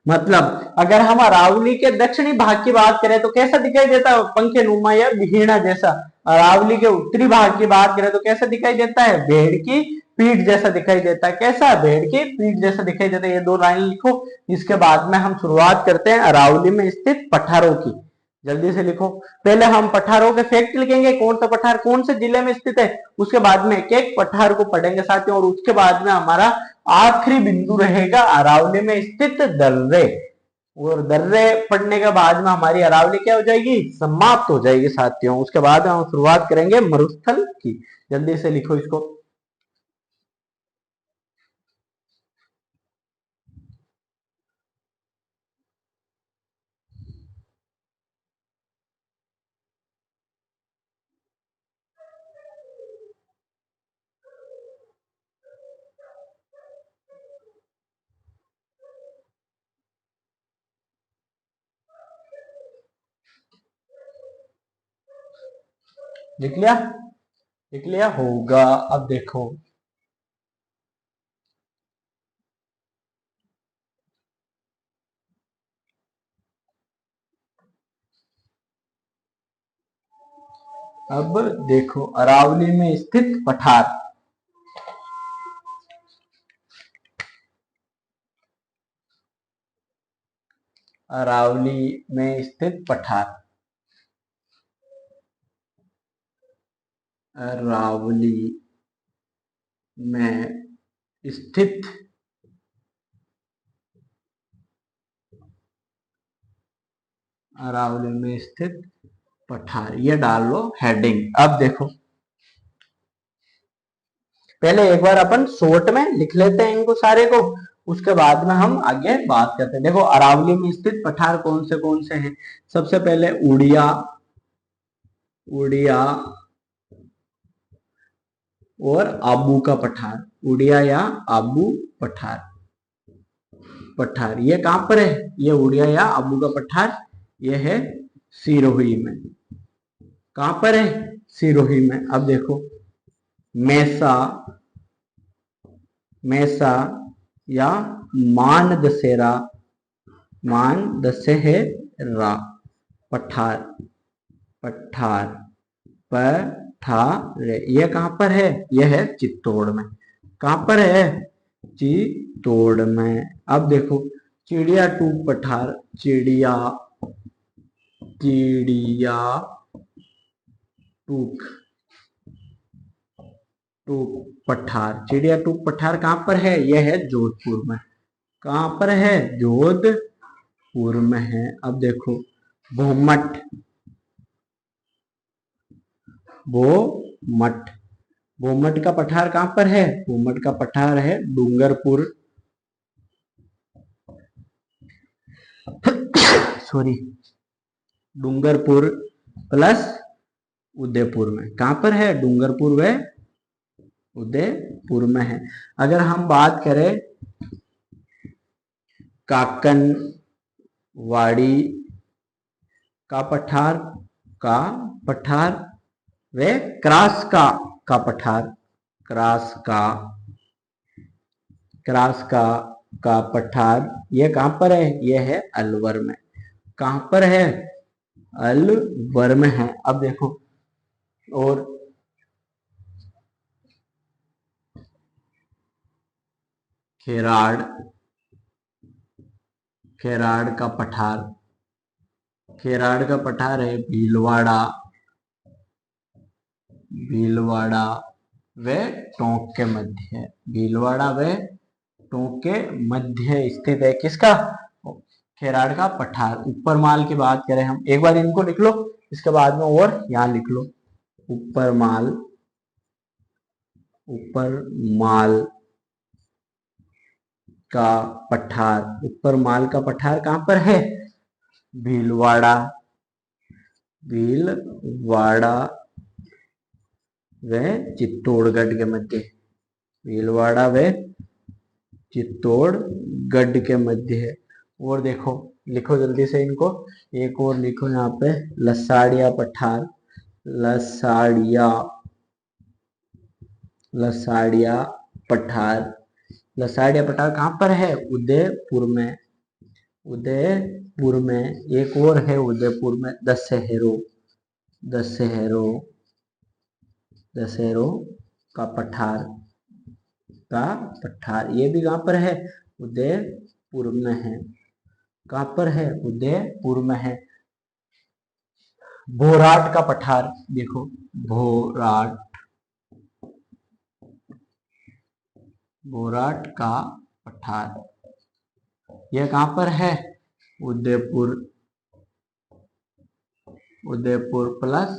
मतलब अगर हम अरावली के दक्षिणी भाग की बात करें तो कैसा दिखाई देता है? पंखे नुमा या बिहीना जैसा। अरावली के उत्तरी भाग की बात करें तो कैसा दिखाई देता है? भेड़ की पीठ जैसा दिखाई देता है। कैसा? भेड़ की पीठ जैसा दिखाई देता है। ये दो लाइन लिखो। इसके बाद में हम शुरुआत करते हैं अरावली में स्थित पठारों की। जल्दी से लिखो। पहले हम पठारों के फैक्ट लिखेंगे, कौन सा पठार कौन से जिले में स्थित है। उसके बाद में एक एक पठार को पढ़ेंगे साथियों, और उसके बाद में हमारा आखिरी बिंदु रहेगा अरावली में स्थित दर्रे। और दर्रे पढ़ने के बाद में हमारी अरावली क्या हो जाएगी? समाप्त हो जाएगी साथियों। उसके बाद हम शुरुआत करेंगे मरुस्थल की। जल्दी से लिखो इसको। लिख लिया? लिख लिया होगा। अब देखो अब देखो अरावली में स्थित पठार, अरावली में स्थित पठार, अरावली में स्थित अरावली में स्थित पठार, ये डाल लो हेडिंग। अब देखो पहले एक बार अपन शॉर्ट में लिख लेते हैं इनको सारे को, उसके बाद में हम आगे बात करते हैं। देखो अरावली में स्थित पठार कौन से हैं? सबसे पहले उड़िया, उड़िया और आबू का पठार, उड़िया या आबू पठार, पठार ये कहां पर है? ये उड़िया या आबू का पठार ये है सिरोही में। कहां पर है? सिरोही में। अब देखो मैसा, मैसा या मान दशहरा, मान दशहरा पठार, पठार पठार ये कहां पर है? यह है चित्तौड़ में। कहां पर है? चित्तौड़ में। अब देखो चिड़िया टूक पठार, चिड़िया, चिड़िया टूक, टूक पठार, चिड़िया टूक पठार कहां पर है? यह है जोधपुर में। कहां पर है? जोधपुर में है। अब देखो भोमट, भोमट, भोमट का पठार कहां पर है? भोमट का पठार है डूंगरपुर, सॉरी डूंगरपुर प्लस उदयपुर में। कहां पर है? डूंगरपुर व उदयपुर में है। अगर हम बात करें काकनवाड़ी का पठार व क्रास का पठार, क्रास का पठार, ये कहां पर है? ये है अलवर में। कहां पर है? अलवर में है। अब देखो और खेराड़ का पठार, खेराड़ का पठार है भीलवाड़ा व टोंक के मध्य, भीलवाड़ा व टोंक के मध्य स्थित है। किसका? खेराड़ का पठार। ऊपर माल की बात करें हम, एक बार इनको लिख लो, इसके बाद में और यहां लिख लो। ऊपर माल का पठार, ऊपर माल का पठार कहां पर है? भीलवाड़ा व चित्तौड़गढ़ के मध्य, भीलवाड़ा व चित्तौड़गढ़ के मध्य है। और देखो लिखो जल्दी से इनको, एक और लिखो यहाँ पे, लसाड़िया पठार, लसाड़िया पठार कहां पर है? उदयपुर में। एक और है उदयपुर में, दशहरो का पठार, ये भी कहां पर है? उदयपुर में है। कहां पर है? उदयपुर में है। भोराट का पठार, देखो भोराट का पठार, यह कहां पर है? उदयपुर प्लस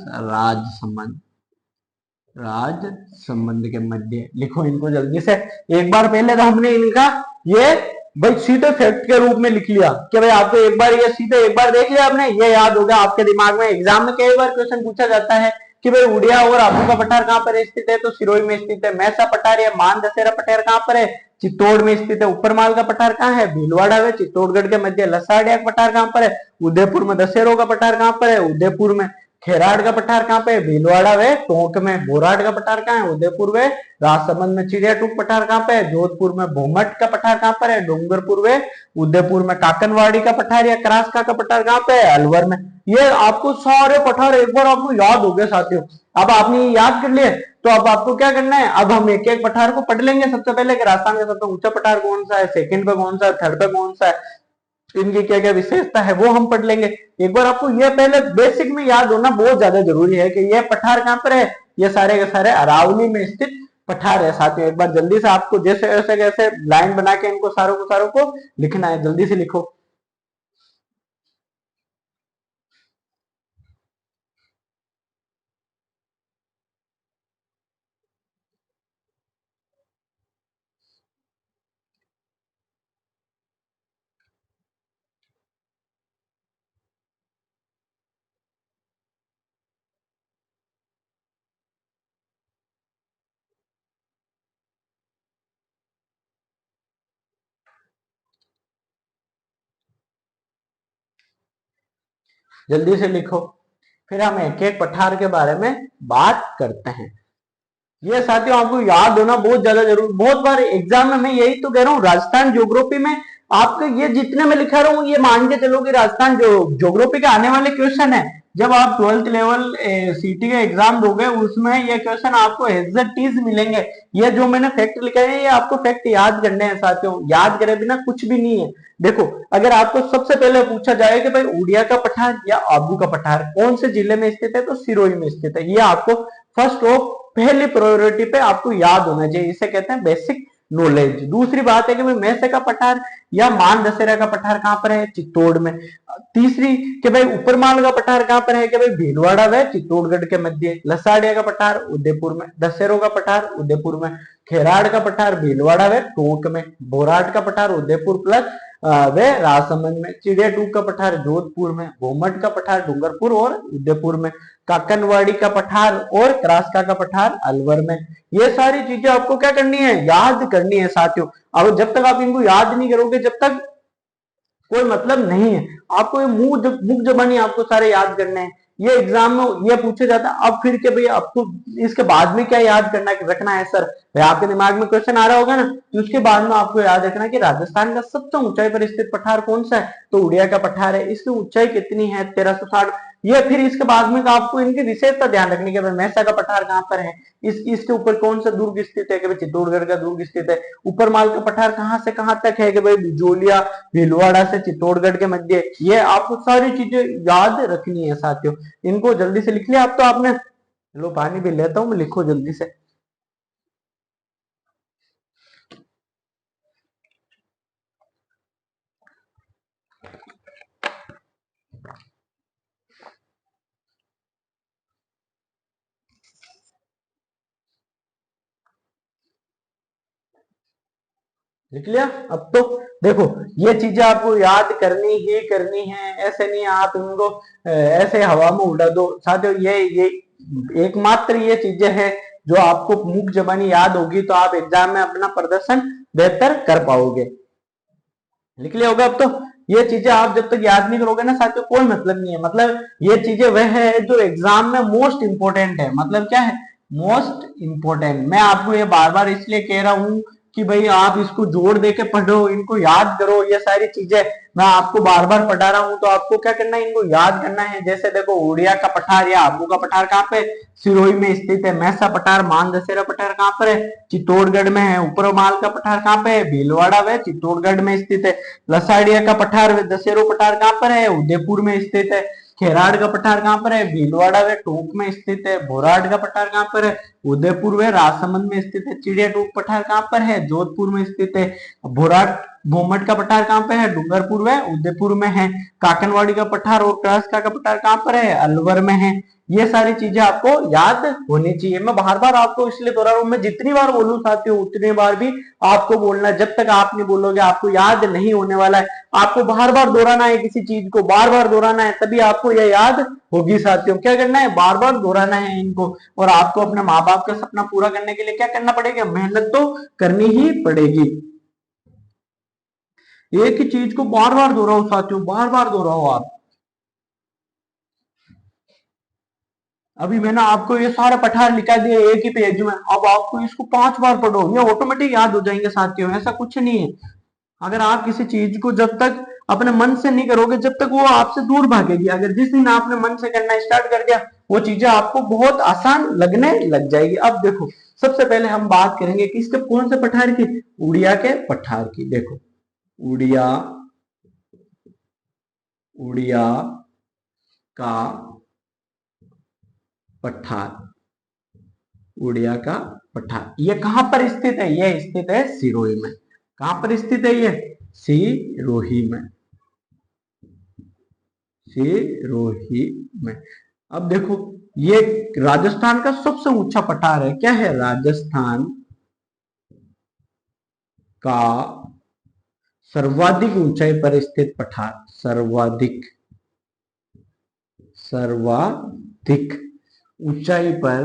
राजसमंद के मध्य। लिखो इनको जल्दी से। एक बार पहले तो हमने इनका ये भाई सीधे फैक्ट के रूप में लिख लिया कि भाई आपको एक बार ये सीधे एक बार देख लिया आपने, ये याद होगा आपके दिमाग में। एग्जाम में कई बार क्वेश्चन पूछा जाता है कि भाई उड़िया और आबू का पठार कहां पर स्थित है? तो सिरोही में स्थित है। मैसा पठार या मान दशहरा पठार कहां पर है? चित्तौड़ में स्थित है। ऊपर माल का पठार कहां है? भीलवाड़ा में, चित्तौड़गढ़ के मध्य। लसाड़िया का पठार कहां पर है? उदयपुर में। दशहरों का पठार कहां पर है? उदयपुर में। खेराड़ का पठार कहां पे? भीलवाड़ा व टोंक में। बोराट का पठार कहां है? उदयपुर व राजसमंद में। चिड़िया टूक पठार कहां पे है? जोधपुर में। भोमट का पठार कहां पर है? डूंगरपुर व उदयपुर में। काकनवाड़ी का पठार या क्रास का पठार कहां पे है? अलवर में। ये आपको सारे पठार एक बार आपको याद हो गए साथियों। अब आपने याद कर लिए तो अब आपको क्या करना है? अब हम एक एक पठार को पढ़ लेंगे। सबसे पहले कि राजस्थान का सबसे ऊंचा पठार कौन सा है, सेकंड पे कौन सा है, थर्ड पे कौन सा है, इनकी क्या क्या विशेषता है वो हम पढ़ लेंगे। एक बार आपको ये पहले बेसिक में याद होना बहुत ज्यादा जरूरी है कि ये पठार कहां पर है। ये सारे के सारे अरावली में स्थित पठार है साथियों। एक बार जल्दी से आपको जैसे ऐसे कैसे लाइन बना के इनको सारों को लिखना है। जल्दी से लिखो। जल्दी से लिखो, फिर हम एक एक पठार के बारे में बात करते हैं। ये साथियों आपको याद होना बहुत ज्यादा जरूरी। बहुत बार एग्जाम में मैं यही तो कह रहा हूँ, राजस्थान ज्योग्राफी में आपके ये जितने मैं लिखा रहा हूँ ये मान के चलो कि राजस्थान जो ज्योग्राफी के आने वाले क्वेश्चन है, जब आप 12th लेवल सीटी का एग्जाम दोगे उसमें ये क्वेश्चन आपको एज इट इज मिलेंगे। ये जो मैंने फैक्ट लिखा है ये आपको फैक्ट याद करने हैं साथियों। याद करे बिना कुछ भी नहीं है। देखो अगर आपको सबसे पहले पूछा जाए कि भाई उड़िया का पठार या आबू का पठार कौन से जिले में स्थित है, तो सिरोही में स्थित है। ये आपको फर्स्ट ऑफ पहली प्रायोरिटी पे आपको याद होना चाहिए। इसे कहते हैं बेसिक नॉलेज। दूसरी बात है कि भाई मैसे का पठार या मान दशहरा का पठार कहां पर है? चित्तौड़ में। तीसरी कि भाई ऊपरमाल का पठार कहां पर है? कि भाई भीलवाड़ा व चित्तौड़गढ़ के मध्य। लसाड़िया का पठार उदयपुर में। दशहरों का पठार उदयपुर में। खेराड़ का पठार भीलवाड़ा व टोंक में। बोराट का पठार उदयपुर प्लस वे राजसमंद में। चिड़िया टूक का पठार जोधपुर में, भोमट का पठार डूंगरपुर और उदयपुर में, काकनवाड़ी का पठार और क्रास्का का पठार अलवर में। ये सारी चीजें आपको क्या करनी है, याद करनी है साथियों। अब जब तक आप इनको याद नहीं करोगे, जब तक कोई मतलब नहीं है। आपको ये मुंह जबानी आपको सारे याद करने हैं। ये एग्जाम में ये पूछा जाता है। अब फिर के भाई आपको इसके बाद में क्या याद करना है, रखना है सर, भाई आपके दिमाग में क्वेश्चन आ रहा होगा ना, तो उसके बाद में आपको याद रखना है कि राजस्थान का सबसे ऊंचाई पर स्थित पठार कौन सा है, तो उड़िया का पठार है। इसकी ऊंचाई कितनी है, 1360। ये फिर इसके बाद में आपको इनकी विशेषता ध्यान रखनी है, मेहसा का पठार कहाँ पर है, इसके ऊपर कौन सा दुर्ग स्थित है, कि भाई चित्तौड़गढ़ का दुर्ग स्थित है। ऊपर माल का पठार कहाँ से कहाँ तक है, कि भाई बिजोलिया भीलवाड़ा से चित्तौड़गढ़ के मध्य। ये आपको सारी चीजें याद रखनी है साथियों। इनको जल्दी से लिख लिया आप तो आपने। लो पानी भी लेता हूं मैं, लिखो जल्दी से। लिख लिया। अब तो देखो ये चीजें आपको याद करनी ही करनी है, ऐसे नहीं आप इनको ऐसे हवा में उड़ा दो साथियों। ये एकमात्र ये चीजें हैं जो आपको मुख जबानी याद होगी तो आप एग्जाम में अपना प्रदर्शन बेहतर कर पाओगे। लिख लिया होगा अब तो। ये चीजें आप जब तक याद नहीं करोगे ना साथियों, कोई मतलब नहीं है। मतलब ये चीजें वह है जो एग्जाम में मोस्ट इंपोर्टेंट है। मतलब क्या है, मोस्ट इंपोर्टेंट। मैं आपको ये बार बार इसलिए कह रहा हूं कि भाई आप इसको जोड़ दे के पढ़ो, इनको याद करो। ये सारी चीजें मैं आपको बार बार पढ़ा रहा हूं तो आपको क्या करना है, इनको याद करना है। जैसे देखो उड़िया का पठार या आबू का पठार कहाँ पे, सिरोही में स्थित है। महसा पठार मान दशहरा पठार कहाँ पर है, चित्तौड़गढ़ में है। ऊपरमाल का पठार कहाँ पे है, भीलवाड़ा व चित्तौड़गढ़ में स्थित है। लसाड़िया का पठार दशहरो पठार कहाँ पर है, उदयपुर में स्थित है। खेराड़ का पठार कहाँ पर है, भीलवाड़ा व टोंक में स्थित है। बोराड का पठार कहाँ पर है, उदयपुर व राजसमंद में स्थित है। चिड़िया टोक पठार कहाँ पर है, जोधपुर में स्थित है। बोराड भोमट का पठार कहाँ पे है, डूंगरपुर व उदयपुर में है। काकनवाड़ी का पठार और क्रास्का का पठार कहाँ पर है, अलवर में है। ये सारी चीजें आपको याद होनी चाहिए। मैं बार बार आपको इसलिए दोहरा रहा हूं, मैं जितनी बार बोलूं साथियों उतनी बार भी आपको बोलना है। जब तक आप नहीं बोलोगे आपको याद नहीं होने वाला है। आपको बार बार दोहराना है, किसी चीज को बार बार दोहराना है, तभी आपको यह याद होगी साथियों। क्या करना है, बार बार दोहराना है इनको। और आपको अपने माँ बाप का सपना पूरा करने के लिए क्या करना पड़ेगा, मेहनत तो करनी ही पड़ेगी। एक ही चीज को बार बार दोहराओ साथियों, बार बार दोहराओ आप। अभी मैंने आपको ये सारा पठार लिखा दिया एक ही पेज में, अब आपको इसको 5 बार पढ़ो, ये ऑटोमेटिक याद हो जाएंगे साथियों। ऐसा कुछ नहीं है। अगर आप किसी चीज को जब तक अपने मन से नहीं करोगे, जब तक वो आपसे दूर भागेगी। अगर जिस दिन आपने मन से करना स्टार्ट कर दिया, वो चीजें आपको बहुत आसान लगने लग जाएगी। अब देखो सबसे पहले हम बात करेंगे किसके, कौन से पठार की, उड़िया के पठार की। देखो उड़िया, उड़िया का पठार, उड़िया का पठार ये कहां पर स्थित है, ये स्थित है सिरोही में। कहां पर स्थित है ये, सिरोही में, सिरोही में। अब देखो ये राजस्थान का सबसे ऊंचा पठार है। क्या है, राजस्थान का सर्वाधिक ऊंचाई पर स्थित पठार। सर्वाधिक, सर्वाधिक ऊंचाई पर,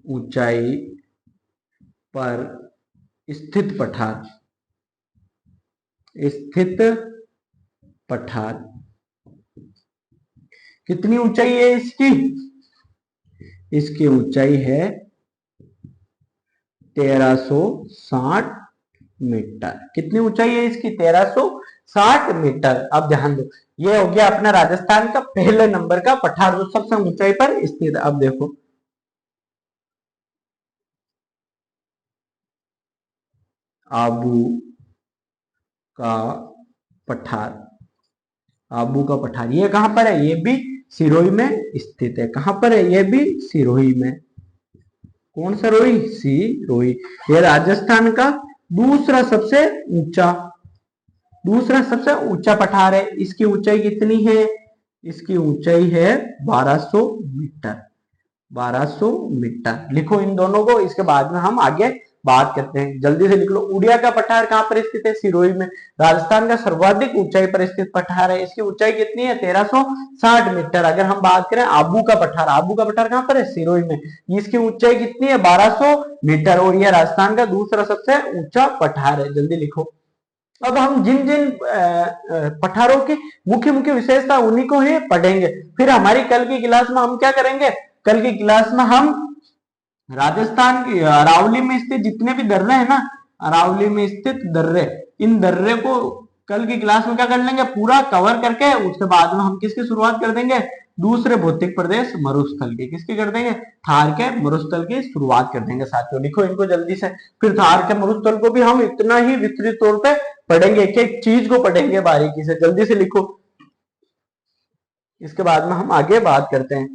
ऊंचाई पर स्थित पठार, स्थित पठार। कितनी ऊंचाई है इसकी, इसकी ऊंचाई है 1360 मीटर। कितनी ऊंचाई है इसकी, 1360 मीटर। अब ध्यान दो, ये हो गया अपना राजस्थान का पहले नंबर का पठार जो सबसे ऊंचाई पर स्थित है। अब देखो आबू का पठार, आबू का पठार ये कहां पर है, ये भी सिरोही में स्थित है। कहां पर है, ये भी सिरोही में। कौन सा रोही, सिरोही। ये राजस्थान का दूसरा सबसे ऊंचा, दूसरा सबसे ऊंचा पठार है। इसकी ऊंचाई कितनी है, इसकी ऊंचाई है 1200 मीटर। 1200 मीटर लिखो इन दोनों को, इसके बाद में हम आगे बात करते हैं, जल्दी से लिख लो। उड़िया का पठार कहाँ पर स्थित है? सिरोही में। राजस्थान का सर्वाधिक ऊंचाई पर स्थित पठार है, इसकी ऊंचाई कितनी है? 1360 मीटर। अगर हम बात करें आबू का पठार, आबू का पठार कहाँ पर है? सिरोही में, इसकी ऊंचाई कितनी है? 1200 मीटर, और यह राजस्थान का दूसरा सबसे ऊंचा पठार है। जल्दी लिखो। अब हम जिन जिन पठारों की मुख्य मुख्य विशेषता उन्हीं को ही पढ़ेंगे। फिर हमारी कल की क्लास में हम क्या करेंगे? कल की क्लास में हम राजस्थान की अरावली में स्थित जितने भी दर्रे हैं ना, अरावली में स्थित दर्रे, इन दर्रे को कल की क्लास में क्या कर लेंगे? पूरा कवर करके उसके बाद में हम किसकी शुरुआत कर देंगे? दूसरे भौतिक प्रदेश मरुस्थल की। किसकी कर देंगे? थार के मरुस्थल की शुरुआत कर देंगे साथियों। लिखो इनको जल्दी से। फिर थार के मरुस्थल को भी हम इतना ही विस्तृत तौर पे पढ़ेंगे, एक एक चीज को पढ़ेंगे बारीकी से। जल्दी से लिखो, इसके बाद में हम आगे बात करते हैं।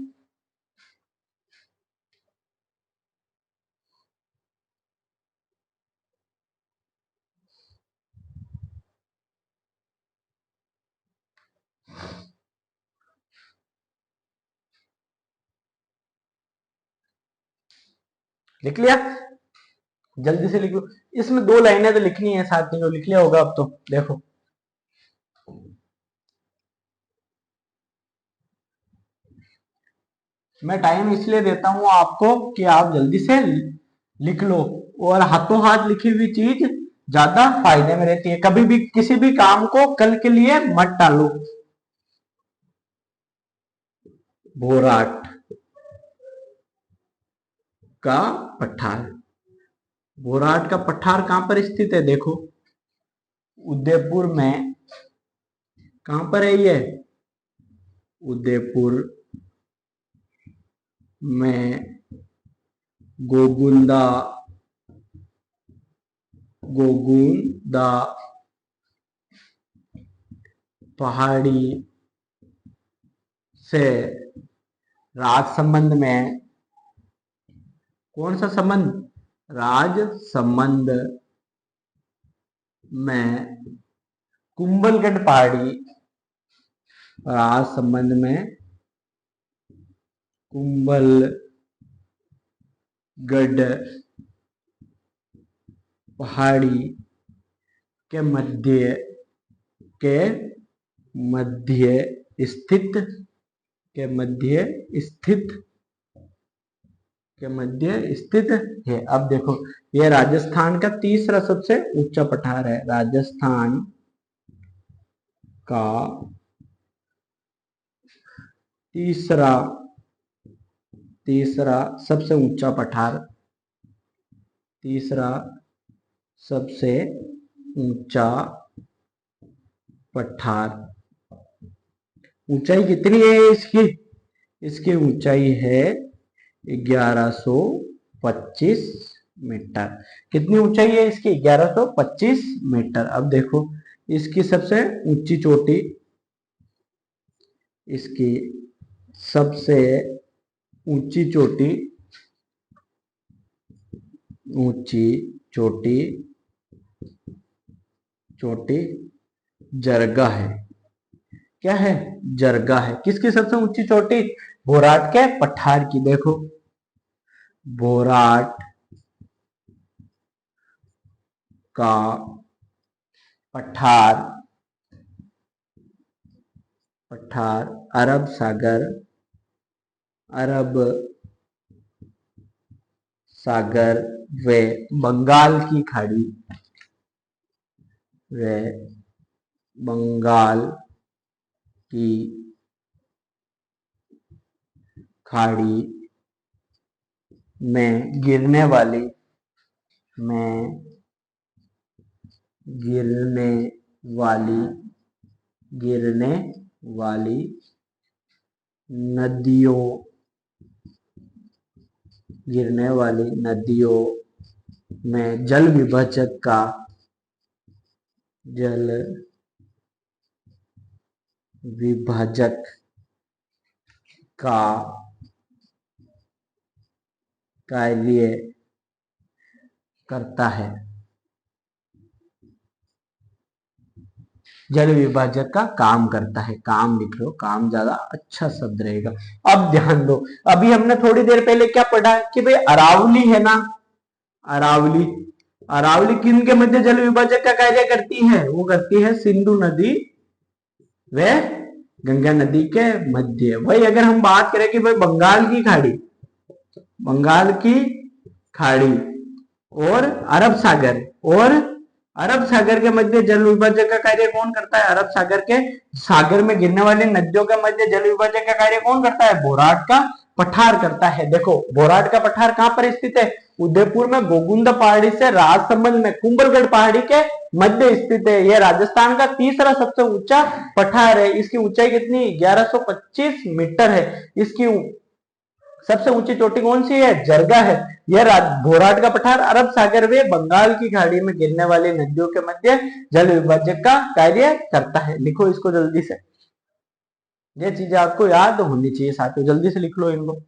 लिख लिया? जल्दी से लिख लो। इसमें 2 लाइनें तो लिखनी है साथियों, लिख लिया होगा अब तो। देखो, मैं टाइम इसलिए देता हूं आपको कि आप जल्दी से लिख लो, और हाथों हाथ लिखी हुई चीज ज्यादा फायदे में रहती है। कभी भी किसी भी काम को कल के लिए मत टालो। बोराट का पठार, बोराट का पठार कहां पर स्थित है? देखो, उदयपुर में। कहां पर है ये? उदयपुर में गोगुंदा, गोगुंदा पहाड़ी से राज संबंध में। कौन सा संबंध? राज संबंध में कुंभलगढ़ पहाड़ी, राज संबंध में कुंभलगढ़ पहाड़ी के मध्य स्थित, के मध्य स्थित है। अब देखो, यह राजस्थान का तीसरा सबसे ऊंचा पठार है। राजस्थान का तीसरा सबसे ऊंचा पठार, तीसरा सबसे ऊंचा पठार। ऊंचाई कितनी है इसकी? इसकी ऊंचाई है 1125 मीटर। कितनी ऊंचाई है इसकी? 1125 मीटर। अब देखो, इसकी सबसे ऊंची चोटी, इसकी सबसे ऊंची चोटी, ऊंची चोटी, चोटी जरगा है। क्या है? जरगा है। किसकी सबसे ऊंची चोटी? बोराट के पठार की। देखो, बोराट का पठार, पठार अरब सागर, अरब सागर व बंगाल की खाड़ी, व बंगाल की खाड़ी में गिरने वाली, में गिरने वाली, गिरने वाली नदियों, गिरने वाली नदियों में जल विभाजक का, जल विभाजक का कार्य करता है। जल विभाजक का काम करता है। काम लिख लो, काम ज्यादा अच्छा शब्द रहेगा। अब ध्यान दो, अभी हमने थोड़ी देर पहले क्या पढ़ा कि भाई अरावली है ना, अरावली। अरावली किन के मध्य जल विभाजक का कार्य करती है? वो करती है सिंधु नदी व गंगा नदी के मध्य। वही अगर हम बात करें कि भाई बंगाल की खाड़ी, बंगाल की खाड़ी और अरब सागर, और अरब सागर के मध्य जल विभाजक का कार्य कौन करता है? अरब सागर के सागर में गिरने वाली नदियों के मध्य जल विभाजक का कार्य कौन करता है? बोराट का पठार करता है। देखो बोराट का पठार कहां पर स्थित है? उदयपुर में गोगुंदा पहाड़ी से राजसमंद में कुंभलगढ़ पहाड़ी के मध्य स्थित है। यह राजस्थान का तीसरा सबसे ऊंचा पठार है। इसकी ऊंचाई कितनी? 1125 मीटर है। इसकी सबसे ऊंची चोटी कौन सी है? जरगा है। यह बोराट का पठार अरब सागर व बंगाल की खाड़ी में गिरने वाली नदियों के मध्य जल विभाजक का कार्य करता है। लिखो इसको जल्दी से, ये चीजें आपको याद होनी चाहिए साथियों, जल्दी से लिख लो इनको।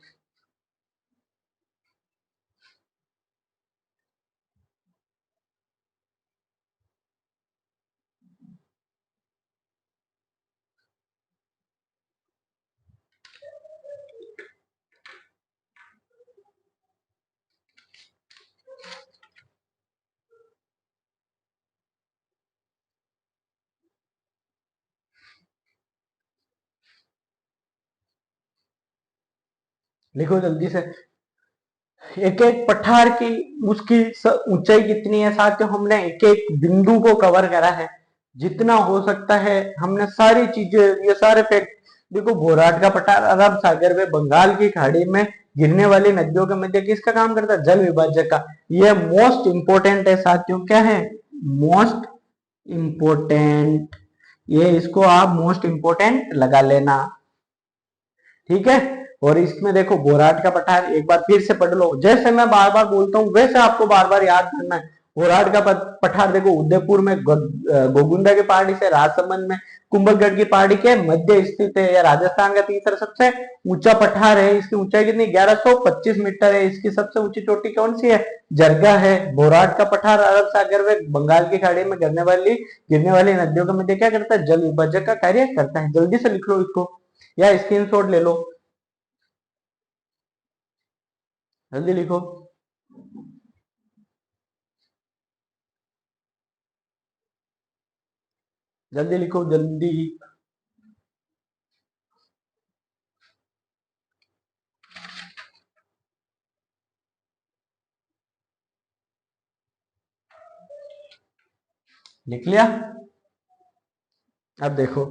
लिखो जल्दी से। एक एक पठार की उसकी ऊंचाई कितनी है साथियों, हमने एक एक बिंदु को कवर करा है जितना हो सकता है। हमने सारी चीजें, ये सारे फैक्ट, देखो बोराट का पठार अरब सागर में बंगाल की खाड़ी में गिरने वाली नदियों के मध्य किसका काम करता है? जल विभाजक का। ये मोस्ट इंपोर्टेंट है साथियों। क्या है? Most important. ये इसको आप मोस्ट इंपोर्टेंट लगा लेना, ठीक है। और इसमें देखो बोराट का पठार एक बार फिर से पढ़ लो, जैसे मैं बार बार बोलता हूं वैसे आपको बार बार याद करना है। बोराट का पठार देखो उदयपुर में गोगुंदा की पहाड़ी से राजसमंद में कुंभलगढ़ की पहाड़ी के मध्य स्थित है। यह राजस्थान का तीसरा सबसे ऊंचा पठार है। इसकी ऊंचाई कितनी? 1125 मीटर है। इसकी सबसे ऊंची चोटी कौन सी है? जरगा है। बोराट का पठार अरब सागर में बंगाल की खाड़ी में गिरने वाली नदियों के मध्य क्या करता है? जल विभाजक का कार्य करता है। जल्दी से लिख लो इसको या स्क्रीनशॉट ले लो, जल्दी लिखो। जल्दी लिखो जल्दी। लिख लिया? अब देखो,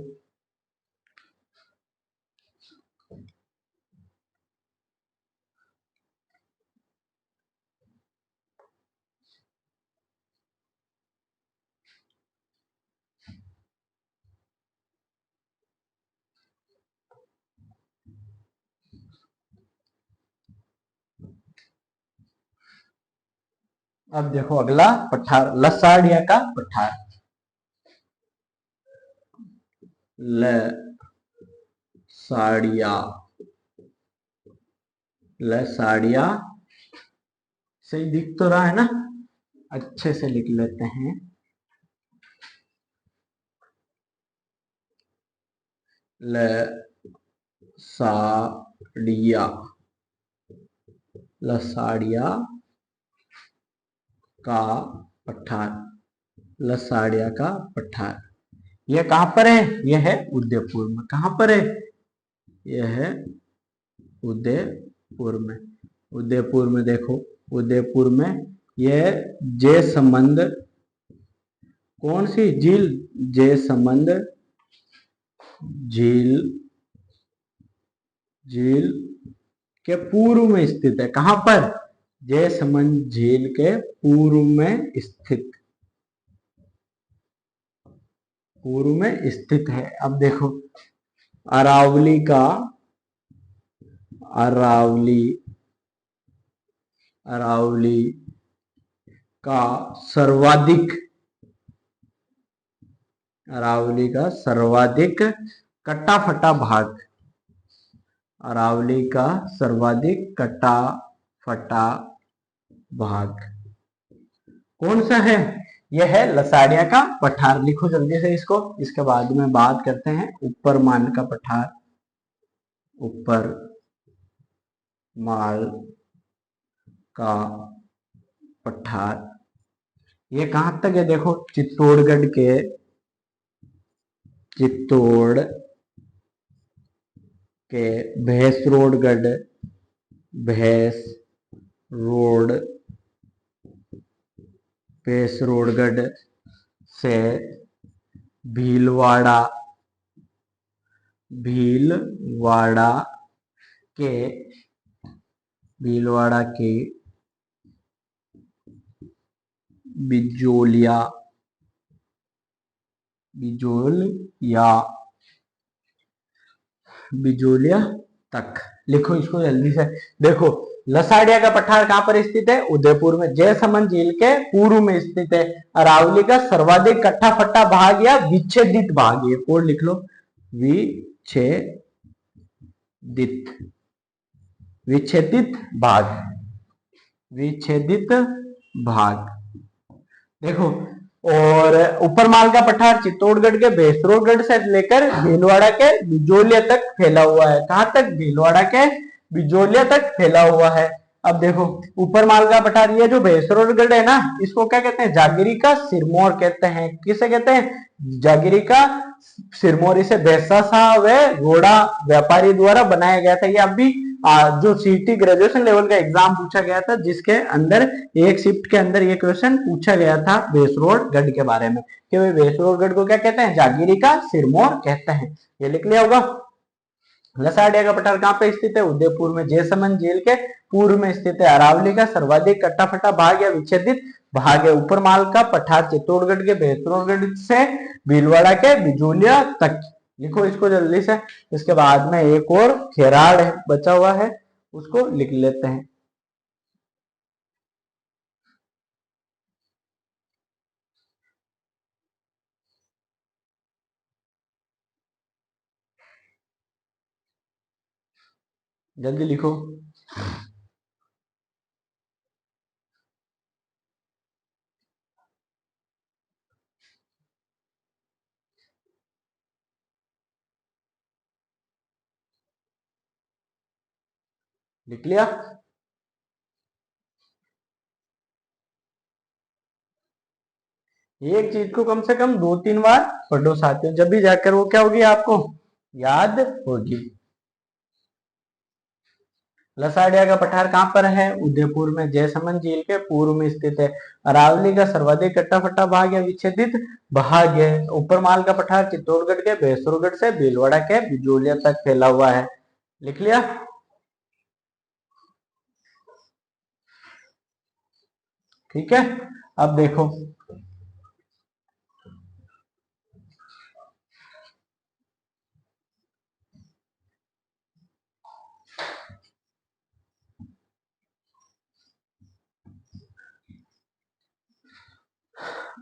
अब देखो अगला पठार, लसाड़िया का पठार। लसाड़िया, लसाड़िया सही दिख तो रहा है ना? अच्छे से लिख लेते हैं। लसाड़िया, लसाड़िया का पठार, लसाड़िया का पठार। यह कहां पर है? यह है उदयपुर में। कहां पर है? यह है उदयपुर में। उदयपुर में देखो, उदयपुर में यह जयसमंद, कौन सी झील? जयसमंद झील, झील के पूर्व में स्थित है। कहां पर? जयसमंद झील के पूर्व में स्थित, पूर्व में स्थित है। अब देखो अरावली का, अरावली, अरावली का सर्वाधिक, अरावली का सर्वाधिक कटा फटा भाग, अरावली का सर्वाधिक कटा फटा भाग कौन सा है? यह है लसाड़िया का पठार। लिखो जल्दी से इसको, इसके बाद में बात करते हैं ऊपर मान का पठार। ऊपर माल का पठार, ये कहां तक है देखो, चित्तौड़गढ़ के, चित्तौड़ के भैंसरोडगढ़, भैंस रोड, भैंसरोडगढ़ से भीलवाड़ा, भीलवाड़ा के, भीलवाड़ा के बिजोलिया, बिजोलिया, बिजोलिया तक। लिखो इसको जल्दी से। देखो लसाड़िया का पठार कहां पर स्थित है, उदयपुर में। जयसमंद झील के पूर्व में स्थित है। अरावली का सर्वाधिक कट्टा फट्टा भाग या विच्छेदित भाग, ये कोड लिख लो, विच्छेदित, विच्छेदित भाग, विच्छेदित भाग। देखो और ऊपरमाल का पठार चित्तौड़गढ़ के भैंसरोडगढ़ से लेकर भीलवाड़ा के बिजोलिया तक फैला हुआ है। कहां तक, भीलवाड़ा के बिजोलिया तक फैला हुआ है। अब देखो ऊपरमाल का पठार, ये जो भैंसरोडगढ़ है ना, इसको क्या कहते हैं, जागिरी का सिरमौर कहते हैं। किसे कहते हैं, जागिरी का सिरमौर। इसे भैंसा व घोड़ा व्यापारी द्वारा बनाया गया था। ये अभी जो सीटी ग्रेजुएशन लेवल का एग्जाम पूछा गया था, जिसके अंदर एक शिफ्ट के अंदर ये क्वेश्चन पूछा गया था भैंसरोडगढ़ के बारे में, कि वे भैंसरोडगढ़ को क्या कहते हैं, जागिरी का सिरमौर कहते हैं। ये लिख लिया होगा। लसाड़िया का पठार कहां पे स्थित है, उदयपुर में। जयसमंद झील के पूर्व में स्थित है। अरावली का सर्वाधिक कट्टा फट्टा भाग या विच्छेदित भाग है। ऊपरमाल का पठार चित्तौड़गढ़ के भैंसरोडगढ़ से भीलवाड़ा के बिजोलिया तक। लिखो इसको जल्दी से। इसके बाद में एक और खेराड़ बचा हुआ है, उसको लिख लेते हैं। जल्दी लिखो। लिख लिया। एक चीज को कम से कम 2-3 बार पढ़ो साथियों, जब भी जाकर वो क्या होगी, आपको याद होगी। लसाड़िया का पठार कहां पर है, उदयपुर में। जयसमंद झील के पूर्व में स्थित है। अरावली का सर्वाधिक कट्टा फट्टा भाग या विच्छेदित भाग है। ऊपरमाल का पठार चित्तौड़गढ़ के भैंसरोडगढ़ से भीलवाड़ा के बिजोलिया तक फैला हुआ है। लिख लिया। ठीक है, अब देखो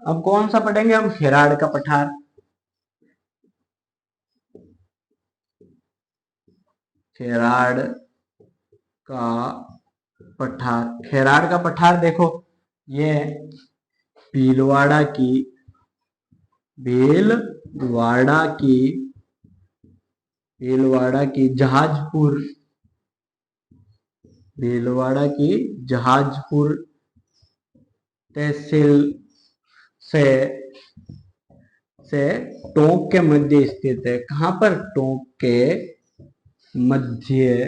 अब कौन सा पढ़ेंगे हम, खेराड़ का पठार। खेराड़ का पठार, खेराड़ का पठार देखो, ये भीलवाड़ा की, भीलवाड़ा की, भीलवाड़ा की जहाजपुर, भीलवाड़ा की जहाजपुर तहसील से टोंक के मध्य स्थित है। कहां पर, टोंक के मध्य,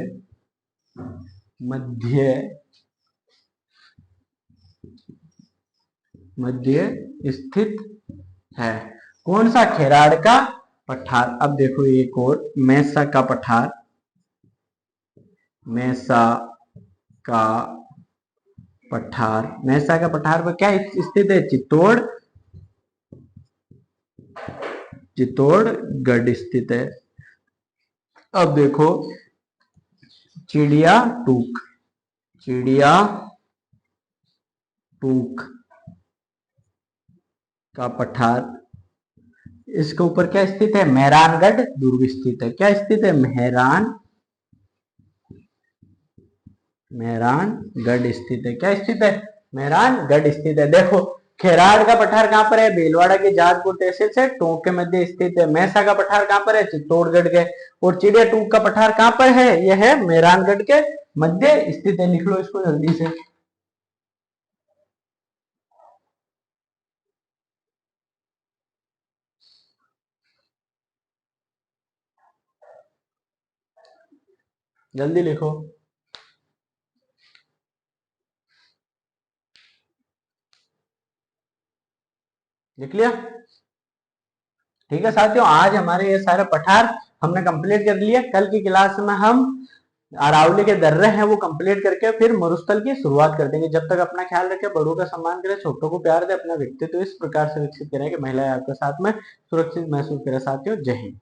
मध्य, मध्य स्थित है। कौन सा, खेराड़ का पठार। अब देखो एक और, मैसा का पठार, मैसा का पठार। मैसा का पठार पर क्या स्थित है, चित्तौड़, चित्तौड़गढ़ स्थित है। अब देखो चिड़िया टूक, चिड़िया टूक का पठार, इसके ऊपर क्या स्थित है, मेहरानगढ़ दुर्ग स्थित है। क्या स्थित है, मेहरानगढ़ स्थित है। क्या स्थित है, मेहरानगढ़ स्थित है। देखो खेराड़ का पठार कहां पर है, भीलवाड़ा के जहाजपुर तहसील से टोंक के मध्य स्थित है। मैसा का पठार कहां पर है, चित्तौड़गढ़ के। और चिड़िया टूक का पठार कहां पर है, यह है मेहरानगढ़ के मध्य स्थित है। लिख लो इसको जल्दी से। जल्दी लिखो। लिख लिया? ठीक है साथियों, आज हमारे ये सारे पठार हमने कंप्लीट कर लिया। कल की क्लास में हम अरावली के दर्रे हैं वो कंप्लीट करके फिर मरुस्थल की शुरुआत कर देंगे। जब तक अपना ख्याल रखें, बड़ों का सम्मान करें, छोटों को प्यार दे, अपना व्यक्तित्व इस प्रकार से विकसित करें कि महिलाएं आपके साथ में सुरक्षित महसूस करें। साथियों, जय हिंद।